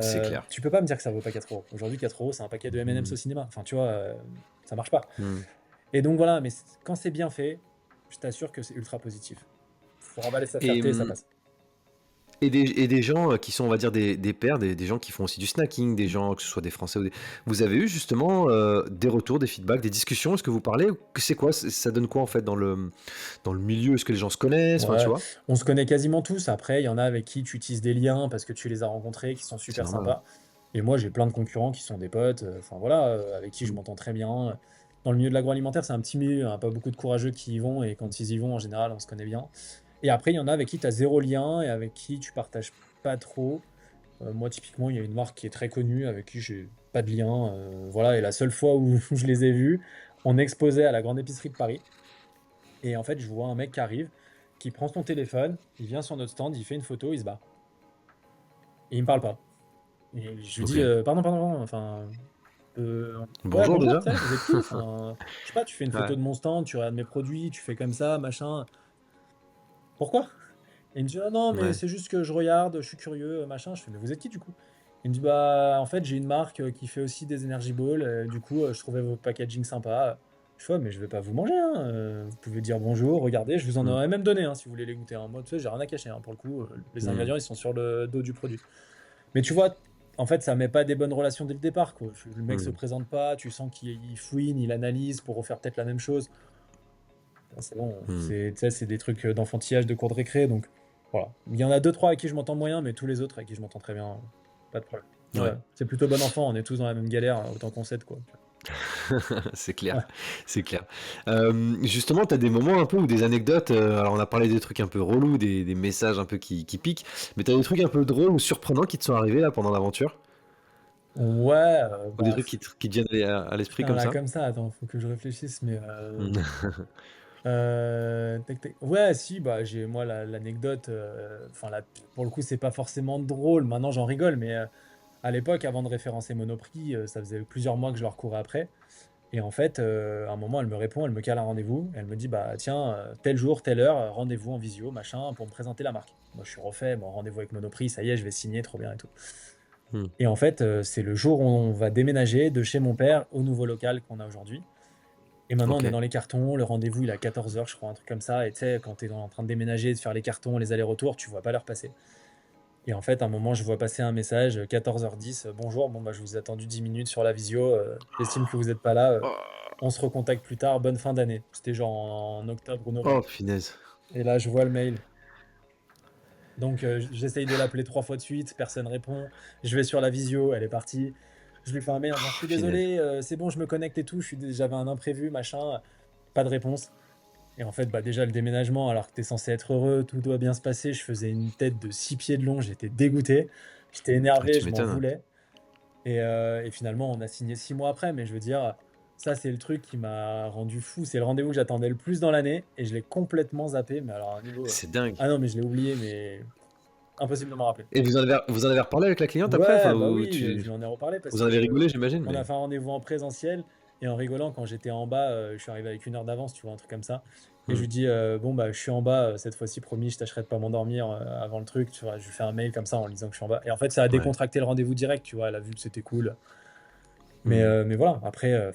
C'est clair. Tu peux pas me dire que ça vaut pas 4 euros. Aujourd'hui, 4 euros, c'est un paquet de M&M's Hmm. au cinéma. Enfin, tu vois, ça marche pas. Hmm. Et donc voilà, mais quand c'est bien fait, je t'assure que c'est ultra positif. Faut remballer sa Et, fierté, ça passe. et des gens qui sont, on va dire, des pairs, des gens qui font aussi du snacking, des gens, que ce soit des Français ou des... Vous avez eu justement des retours, des feedbacks, des discussions, est-ce que vous parlez? C'est quoi? Ça donne quoi en fait dans le milieu? Est-ce que les gens se connaissent? Enfin, tu Ouais, vois? on se connaît quasiment tous. Après, il y en a avec qui tu utilises des liens parce que tu les as rencontrés, qui sont C'est super normal, hein. sympas. Et moi, j'ai plein de concurrents qui sont des potes, enfin voilà, avec qui je Hmm. m'entends très bien. Dans le milieu de l'agroalimentaire, c'est un petit milieu, hein, pas beaucoup de courageux qui y vont, et quand ils y vont, en général, on se connaît bien. Et après, il y en a avec qui tu as zéro lien et avec qui tu partages pas trop. Moi, typiquement, il y a une marque qui est très connue avec qui j'ai pas de lien. Voilà, et la seule fois où je les ai vus, on exposait à la grande épicerie de Paris. Et en fait, je vois un mec qui arrive, qui prend son téléphone, il vient sur notre stand, il fait une photo, il se barre. Et il me parle pas. Et je lui Ok. dis, pardon, pardon, pardon, enfin, ouais, Bonjour bonjour, déjà. tu sais, vous êtes qui? Enfin, je sais pas, tu fais une photo Ouais. de mon stand, tu regardes mes produits, tu fais comme ça, machin. Pourquoi? Et il me dit: «Ah non, mais Ouais. c'est juste que je regarde, je suis curieux, machin». Je fais: «Mais vous êtes qui du coup?» Il me dit: «Bah, en fait, j'ai une marque, qui fait aussi des energy balls, du coup, je trouvais votre packaging sympa». Je fais: «Ouais, mais je vais pas vous manger, hein, vous pouvez dire bonjour, regardez, je vous en Hmm. aurais même donné, hein, si vous voulez les goûter, hein». Moi, tu sais, j'ai rien à cacher, hein, pour le coup, les Hmm. ingrédients, ils sont sur le dos du produit. Mais tu vois, en fait, ça met pas des bonnes relations dès le départ, quoi. Le mec se Hmm. présente pas, tu sens qu'il fouine, il analyse pour refaire peut-être la même chose. Ah, c'est bon, Hmm. c'est, tu sais, c'est des trucs d'enfantillage de cours de récré, donc voilà. Il y en a deux, trois avec qui je m'entends moyen, mais tous les autres avec qui je m'entends très bien, pas de problème. Ouais, Ouais. c'est plutôt bon enfant, on est tous dans la même galère, autant qu'on s'aide, quoi. C'est clair, Ouais. c'est clair. Justement, tu as des moments un peu ou des anecdotes, alors on a parlé des trucs un peu relous, des messages un peu qui piquent, mais tu as des trucs un peu drôles ou surprenants qui te sont arrivés là pendant l'aventure? Ouais, Ou des bah, trucs qui te viennent à l'esprit putain, comme là, ça? comme ça, attends, faut que je réfléchisse, mais Mm. tac, tac. Ouais, si, bah, j'ai moi l'anecdote, enfin, pour le coup, c'est pas forcément drôle, maintenant j'en rigole, mais à l'époque, avant de référencer Monoprix, ça faisait plusieurs mois que je leur courais après. Et en fait, à un moment, elle me répond, elle me cale un rendez-vous. Elle me dit, bah tiens, tel jour, telle heure, rendez-vous en visio, machin, pour me présenter la marque. Moi, je suis refait, bon, rendez-vous avec Monoprix, ça y est, je vais signer, trop bien et tout. Hmm. Et en fait, c'est le jour où on va déménager de chez mon père au nouveau local qu'on a aujourd'hui. Et maintenant, on Ok. est dans les cartons. Le rendez-vous, il est à 14h, je crois, un truc comme ça. Et tu sais, quand tu es en train de déménager, de faire les cartons, les allers-retours, tu vois pas l'heure passer. Et en fait, à un moment, je vois passer un message, 14h10, bonjour, bon, bah, je vous ai attendu 10 minutes sur la visio, j'estime que vous n'êtes pas là, on se recontacte plus tard, bonne fin d'année. C'était genre en octobre ou Oh, novembre. punaise. Et là, je vois le mail. Donc, j'essaye de l'appeler 3 fois de suite, personne répond. Je vais sur la visio, elle est partie. Je lui fais un mail en disant, je suis Punaise. désolé, c'est bon, je me connecte et tout, j'avais un imprévu, machin, pas de réponse. Et en fait, bah, déjà, le déménagement, alors que tu es censé être heureux, tout doit bien se passer, je faisais une tête de 6 pieds de long, j'étais dégoûté, j'étais Ah, énervé, tu je m'en m'étonnes. voulais. Et finalement, on a signé 6 mois après, mais je veux dire, ça, c'est le truc qui m'a rendu fou. C'est le rendez-vous que j'attendais le plus dans l'année et je l'ai complètement zappé. Mais alors, à un niveau. C'est dingue. Ah non, mais je l'ai oublié, mais impossible de m'en rappeler. Et vous en avez reparlé avec la cliente après? Enfin, Ouais, bah oui, je lui en ai reparlé parce vous en que avez rigolé, j'imagine, on a mais. fait un rendez-vous en présentiel et en rigolant, quand j'étais en bas, je suis arrivé avec 1 heure d'avance, tu vois, un truc comme ça. Et je Hmm. lui dis, bon, bah, je suis en bas, cette fois-ci, promis, je tâcherai de pas m'endormir avant le truc. Tu vois, je lui fais un mail comme ça en lui disant que je suis en bas. Et en fait, ça a Ouais. décontracté le rendez-vous direct, tu vois, elle a vu que c'était cool. Hmm. Mais voilà, après,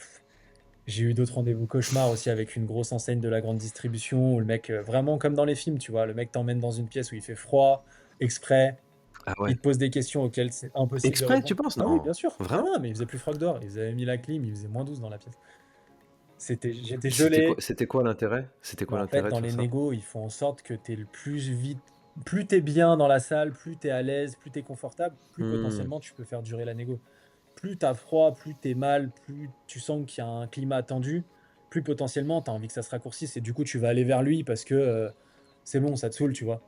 j'ai eu d'autres rendez-vous cauchemars aussi avec une grosse enseigne de la grande distribution où le mec, vraiment comme dans les films, tu vois, le mec t'emmène dans une pièce où il fait froid, exprès, Ah il ouais. te pose des questions auxquelles c'est impossible de Exprès, tu répondre. penses? Ah oui, Non. bien sûr. Ah Vraiment? non, mais il faisait plus froid que dehors. Ils avaient mis la clim, il faisait -12 dans la pièce. J'étais C'était quoi, gelé. c'était quoi l'intérêt? C'était Bah, quoi en fait, l'intérêt de dans faire les ça? négos, ils font en sorte que tu es le plus vite, plus tu es bien dans la salle, plus tu es à l'aise, plus tu es confortable, plus Hmm. potentiellement tu peux faire durer la négo. Plus tu as froid, plus tu es mal, plus tu sens qu'il y a un climat tendu, plus potentiellement tu as envie que ça se raccourcisse et du coup tu vas aller vers lui parce que c'est bon, ça te saoule, tu vois.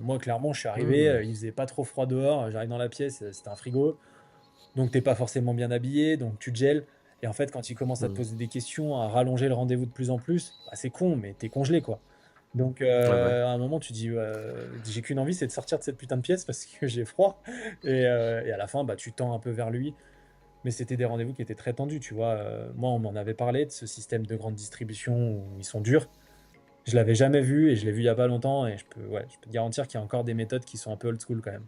Moi, clairement, je suis arrivé, Hmm. il faisait pas trop froid dehors, j'arrive dans la pièce, c'était un frigo, donc t'es pas forcément bien habillé, donc tu te gèles. Et en fait, quand il commence à te Hmm. poser des questions, à rallonger le rendez-vous de plus en plus, bah, c'est con, mais t'es congelé, quoi. Donc, Ouais, bah ouais. à un moment, tu dis, j'ai qu'une envie, c'est de sortir de cette putain de pièce parce que j'ai froid. Et à la fin, bah, tu tends un peu vers lui. Mais c'était des rendez-vous qui étaient très tendus, tu vois. Moi, on m'en avait parlé de ce système de grande distribution où ils sont durs. Je l'avais jamais vu et je l'ai vu il y a pas longtemps. Et je peux te garantir qu'il y a encore des méthodes qui sont un peu old school quand même.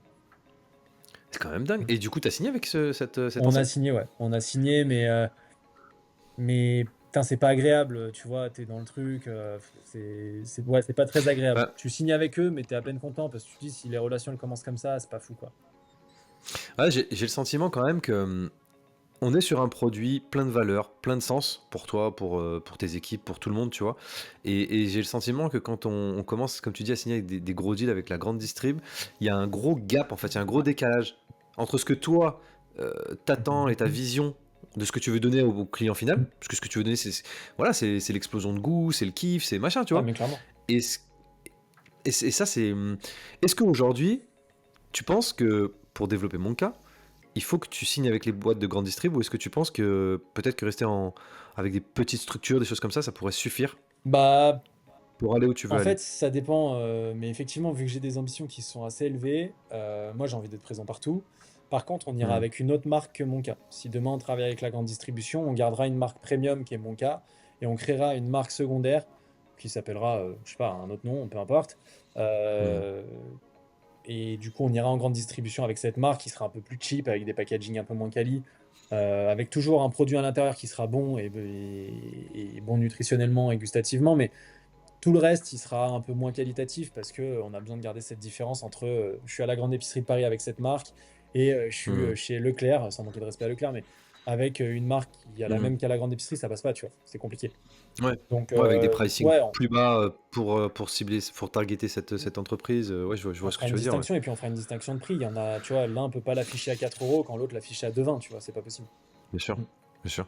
C'est quand même dingue. Et du coup, t'as signé avec cette On a enseigne? signé, ouais. On a signé, mais putain, c'est pas agréable, tu vois, tu es dans le truc, ouais, c'est pas très agréable. Bah, Tu signes avec eux, mais tu es à peine content parce que tu te dis: «Si les relations elles commencent comme ça, c'est pas fou, quoi». ouais, j'ai le sentiment quand même que on est sur un produit plein de valeurs, plein de sens pour toi, pour tes équipes, pour tout le monde, tu vois. Et j'ai le sentiment que quand on commence, comme tu dis, à signer avec des gros deals avec la grande distrib, il y a un gros gap, en fait, il y a un gros décalage entre ce que toi, t'attends et ta vision de ce que tu veux donner au client final, parce que ce que tu veux donner, voilà, c'est l'explosion de goût, c'est le kiff, c'est machin, tu Ah vois. mais clairement. Et, et ça, c'est. Est-ce qu'aujourd'hui, tu penses que pour développer mon cas, il faut que tu signes avec les boîtes de grande distrib ou est-ce que tu penses que peut-être que rester avec des petites structures, des choses comme ça pourrait suffire Bah, pour aller où tu veux en aller? fait, ça dépend, mais effectivement, vu que j'ai des ambitions qui sont assez élevées, moi, j'ai envie d'être présent partout. Par contre, on ira Hmm. avec une autre marque que Monka. Si demain on travaille avec la grande distribution, on gardera une marque premium qui est Monka et on créera une marque secondaire qui s'appellera, je sais pas, un autre nom, peu importe. Hmm. Heu Et du coup, on ira en grande distribution avec cette marque qui sera un peu plus cheap, avec des packaging un peu moins quali, avec toujours un produit à l'intérieur qui sera bon et bon nutritionnellement et gustativement, mais tout le reste, il sera un peu moins qualitatif parce que on a besoin de garder cette différence entre je suis à la grande épicerie de Paris avec cette marque et je suis Hmm. chez Leclerc, sans manquer de respect à Leclerc, mais avec une marque qui a la Hmm. même qu'à la grande épicerie, ça passe pas, tu vois, c'est compliqué. Ouais. Donc, Ouais, avec des pricing ouais, plus bas pour cibler, pour targeter cette entreprise. Ouais, je vois on ce que fera tu une veux dire. Ouais. distinction et puis on fera une distinction de prix. Il y en a, tu vois, l'un peut pas l'afficher à 4 € quand l'autre l'affiche à 2,20, tu vois, c'est pas possible. Bien sûr. Mm. Bien sûr.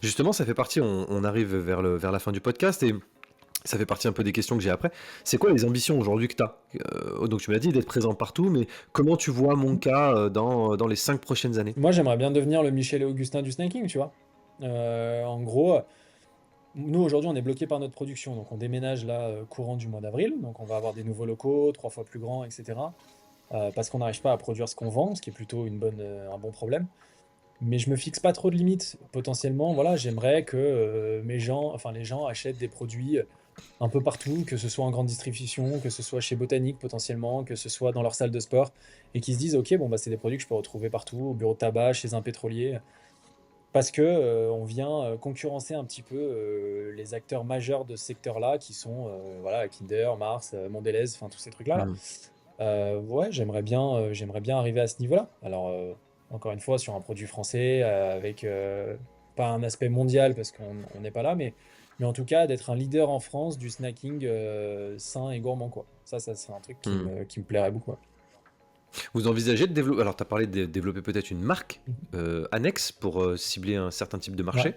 Justement, ça fait partie, on arrive vers la fin du podcast et ça fait partie un peu des questions que j'ai après. C'est quoi les ambitions aujourd'hui que tu as? Donc tu m'as dit d'être présent partout, mais comment tu vois mon cas dans les 5 prochaines années? Moi, j'aimerais bien devenir le Michel et Augustin du snacking, tu vois. En gros, nous aujourd'hui, on est bloqué par notre production, donc on déménage là courant du mois d'avril, donc on va avoir des nouveaux locaux, 3 fois plus grands, etc. Parce qu'on n'arrive pas à produire ce qu'on vend, ce qui est plutôt un bon problème. Mais je me fixe pas trop de limites. Potentiellement, voilà, j'aimerais que mes gens, enfin les gens achètent des produits. un peu partout, que ce soit en grande distribution, que ce soit chez Botanique potentiellement, que ce soit dans leur salle de sport, et qui se disent, ok, bon, bah, c'est des produits que je peux retrouver partout, au bureau de tabac, chez un pétrolier, parce que on vient concurrencer un petit peu les acteurs majeurs de ce secteur-là, qui sont voilà, Kinder, Mars, Mondelez, enfin tous ces trucs-là. Hmm. Ouais, j'aimerais bien arriver à ce niveau-là. Alors, encore une fois, sur un produit français, avec pas un aspect mondial, parce qu'on n'est pas là, mais en tout cas, d'être un leader en France du snacking sain et gourmand, quoi. Ça serait un truc Hmm. qui me plairait beaucoup. Ouais. Vous envisagez de développer, alors tu as parlé de développer peut-être une marque Mhm. annexe pour cibler un certain type de Ouais. marché.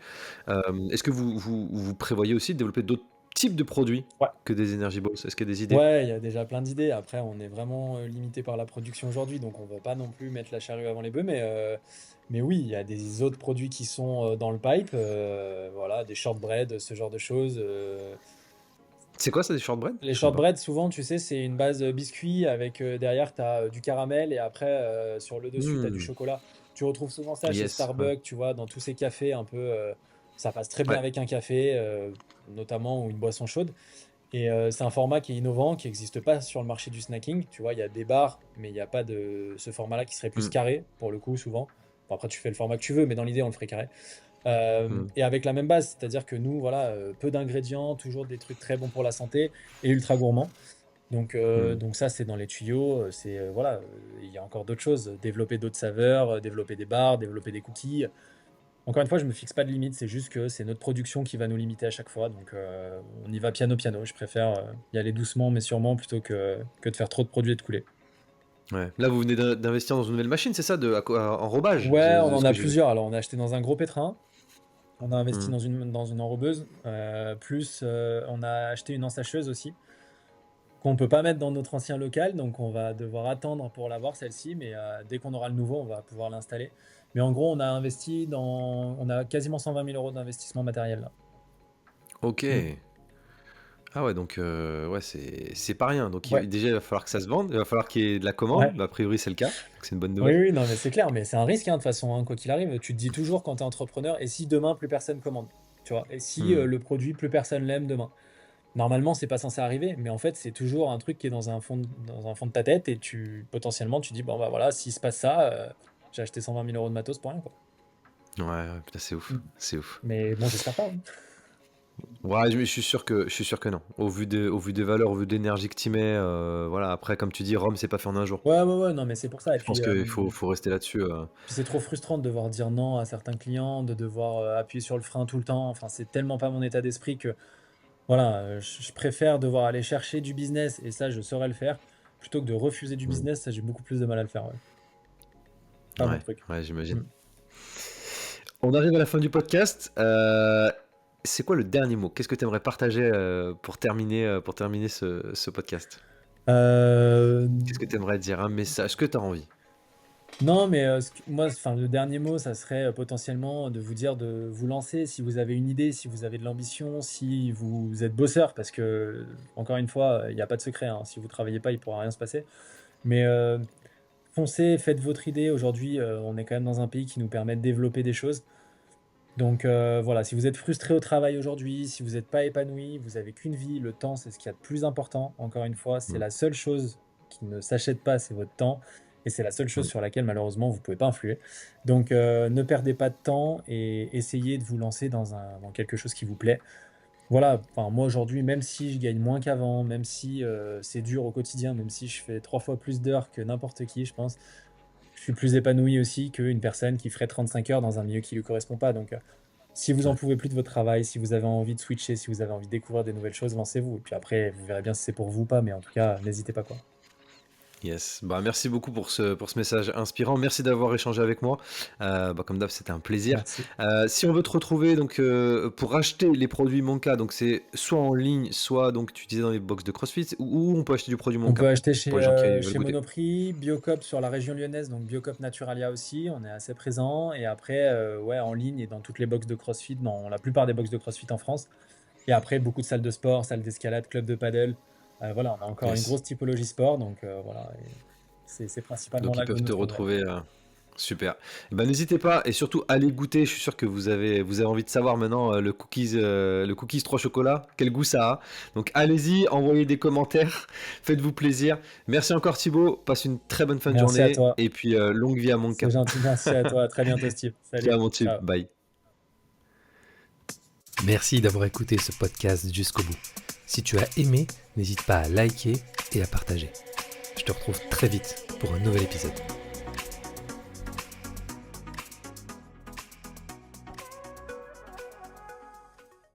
Est-ce que vous prévoyez aussi de développer d'autres types de produits Ouais. que des Energy Balls? Est-ce qu'il y a des idées? Ouais, il y a déjà plein d'idées. Après, on est vraiment limité par la production aujourd'hui, donc on va pas non plus mettre la charrue avant les bœufs, mais oui, il y a des autres produits qui sont dans le pipe, voilà, des shortbread, ce genre de choses. C'est quoi ça, des shortbread? Les Je connais pas. shortbread, souvent, tu sais, c'est une base biscuit avec derrière, tu as du caramel et après, sur le dessus, tu as du Hmm. chocolat. Tu retrouves souvent ça chez Yes, ouais. Starbucks, tu vois, dans tous ces cafés un peu. Ça passe très bien Ouais. avec un café, notamment, ou une boisson chaude. Et c'est un format qui est innovant, qui n'existe pas sur le marché du snacking. Tu vois, il y a des bars, mais il n'y a pas de ce format-là qui serait plus Hmm. carré, pour le coup, souvent. Bon, après, tu fais le format que tu veux, mais dans l'idée, on le ferait carré. Hmm. Et avec la même base, c'est-à-dire que nous, voilà, peu d'ingrédients, toujours des trucs très bons pour la santé et ultra gourmands. Hmm. Donc ça, c'est dans les tuyaux. Voilà, il y a encore d'autres choses. Développer d'autres saveurs, développer des bars, développer des cookies. Encore une fois, je me fixe pas de limite. C'est juste que c'est notre production qui va nous limiter à chaque fois. Donc on y va piano piano. Je préfère y aller doucement mais sûrement plutôt que de faire trop de produits et de couler. Ouais. Là, vous venez d'investir dans une nouvelle machine, c'est ça, enrobage, Ouais, on de en ce a que j'ai vu. plusieurs. Alors on a acheté dans un gros pétrin. On a investi Hmm. dans une enrobeuse. Plus on a acheté une ensacheuse aussi, qu'on peut pas mettre dans notre ancien local, donc on va devoir attendre pour l'avoir celle-ci, mais dès qu'on aura le nouveau, on va pouvoir l'installer. Mais en gros, on a quasiment 120 000 euros d'investissement matériel là. Ok. Mm. Ah ouais, donc ouais, c'est pas rien. Donc Ouais, déjà, il va falloir que ça se vende, il va falloir qu'il y ait de la commande. ouais. Bah, a priori, c'est le cas, donc c'est une bonne Oui, nouvelle. oui, non, mais c'est clair, mais c'est un risque hein, de toute façon, hein, quoi qu'il arrive. Tu te dis toujours quand tu es entrepreneur, et si demain plus personne commande, tu vois, et si Hmm. le produit plus personne l'aime demain. Normalement, c'est pas censé arriver, mais en fait, c'est toujours un truc qui est dans un fond de ta tête, et potentiellement, tu dis, bon, bah voilà, s'il se passe ça, j'ai acheté 120 000 euros de matos pour rien, quoi. Ouais, ouais, putain, c'est ouf, Mm. c'est ouf. Mais bon, j'espère pas, hein. Ouais, je suis sûr que non. Au vu des valeurs, au vu de l'énergie que tu mets, voilà. Après, comme tu dis, Rome, c'est pas fait en un jour. Ouais, ouais, ouais, non, mais c'est pour ça. Et Je pense puis, qu'il faut rester là-dessus. puis c'est trop frustrant de devoir dire non à certains clients, de devoir appuyer sur le frein tout le temps. Enfin, c'est tellement pas mon état d'esprit que, voilà, je préfère devoir aller chercher du business, et ça, je saurais le faire, plutôt que de refuser du Hmm. business. Ça, j'ai beaucoup plus de mal à le faire, ouais. Pas mon Ouais, truc. ouais, Mm. j'imagine. On arrive à la fin du podcast. C'est quoi le dernier mot? Qu'est-ce que tu aimerais partager pour terminer ce podcast? Euh, Qu'est-ce que tu aimerais dire? Un message? Ce que tu as envie? Non, mais moi, enfin, le dernier mot, ça serait potentiellement de vous dire de vous lancer si vous avez une idée, si vous avez de l'ambition, si vous êtes bosseur, parce que, encore une fois, il n'y a pas de secret, hein. Si vous travaillez pas, il pourra rien se passer. Mais foncez, faites votre idée. Aujourd'hui, on est quand même dans un pays qui nous permet de développer des choses. Donc voilà, si vous êtes frustré au travail aujourd'hui, si vous n'êtes pas épanoui, vous avez qu'une vie, le temps, c'est ce qu'il y a de plus important. Encore une fois, c'est Hmm. la seule chose qui ne s'achète pas, c'est votre temps. Et c'est la seule chose Hmm. sur laquelle malheureusement vous ne pouvez pas influer. Donc ne perdez pas de temps et essayez de vous lancer dans quelque chose qui vous plaît. Voilà, enfin, moi aujourd'hui, même si je gagne moins qu'avant, même si c'est dur au quotidien, même si je fais 3 fois plus d'heures que n'importe qui, je pense, je suis plus épanoui aussi qu'une personne qui ferait 35 heures dans un milieu qui lui correspond pas. Donc si vous en Ouais. pouvez plus de votre travail, si vous avez envie de switcher, si vous avez envie de découvrir des nouvelles choses, lancez-vous. Et puis après, vous verrez bien si c'est pour vous ou pas, mais en tout cas, n'hésitez pas, quoi. Yes. Bah, merci beaucoup pour ce message inspirant. Merci d'avoir échangé avec moi. Bah, comme d'hab, c'était un plaisir. Merci. Si on veut te retrouver donc pour acheter les produits Monka, donc c'est soit en ligne, soit donc tu disais dans les box de CrossFit, où on peut acheter du produit On peut Monka acheter pour les gens qui veulent chez goûter. Monoprix, Biocop sur la région lyonnaise, donc Biocop Naturalia aussi, on est assez présent. Et après, ouais, en ligne et dans toutes les box de CrossFit, dans la plupart des box de CrossFit en France. Et après, beaucoup de salles de sport, salles d'escalade, clubs de paddle. Voilà, on a encore une Yes. grosse typologie sport, donc voilà. Et c'est principalement Donc ils là que vous peuvent nous te trouverez. retrouver Super. Eh ben, n'hésitez pas et surtout allez goûter. Je suis sûr que vous avez envie de savoir maintenant le cookies 3 chocolats, quel goût ça a. Donc allez-y, envoyez des commentaires, faites-vous plaisir. Merci encore Thibaut, passe une très bonne fin de Merci à journée toi. et puis longue vie à C'est Monka. gentil. Merci à toi. À très bientôt, Steve. Ciao Salut. mon type, Ciao. bye. Merci d'avoir écouté ce podcast jusqu'au bout. Si tu as aimé, n'hésite pas à liker et à partager. Je te retrouve très vite pour un nouvel épisode.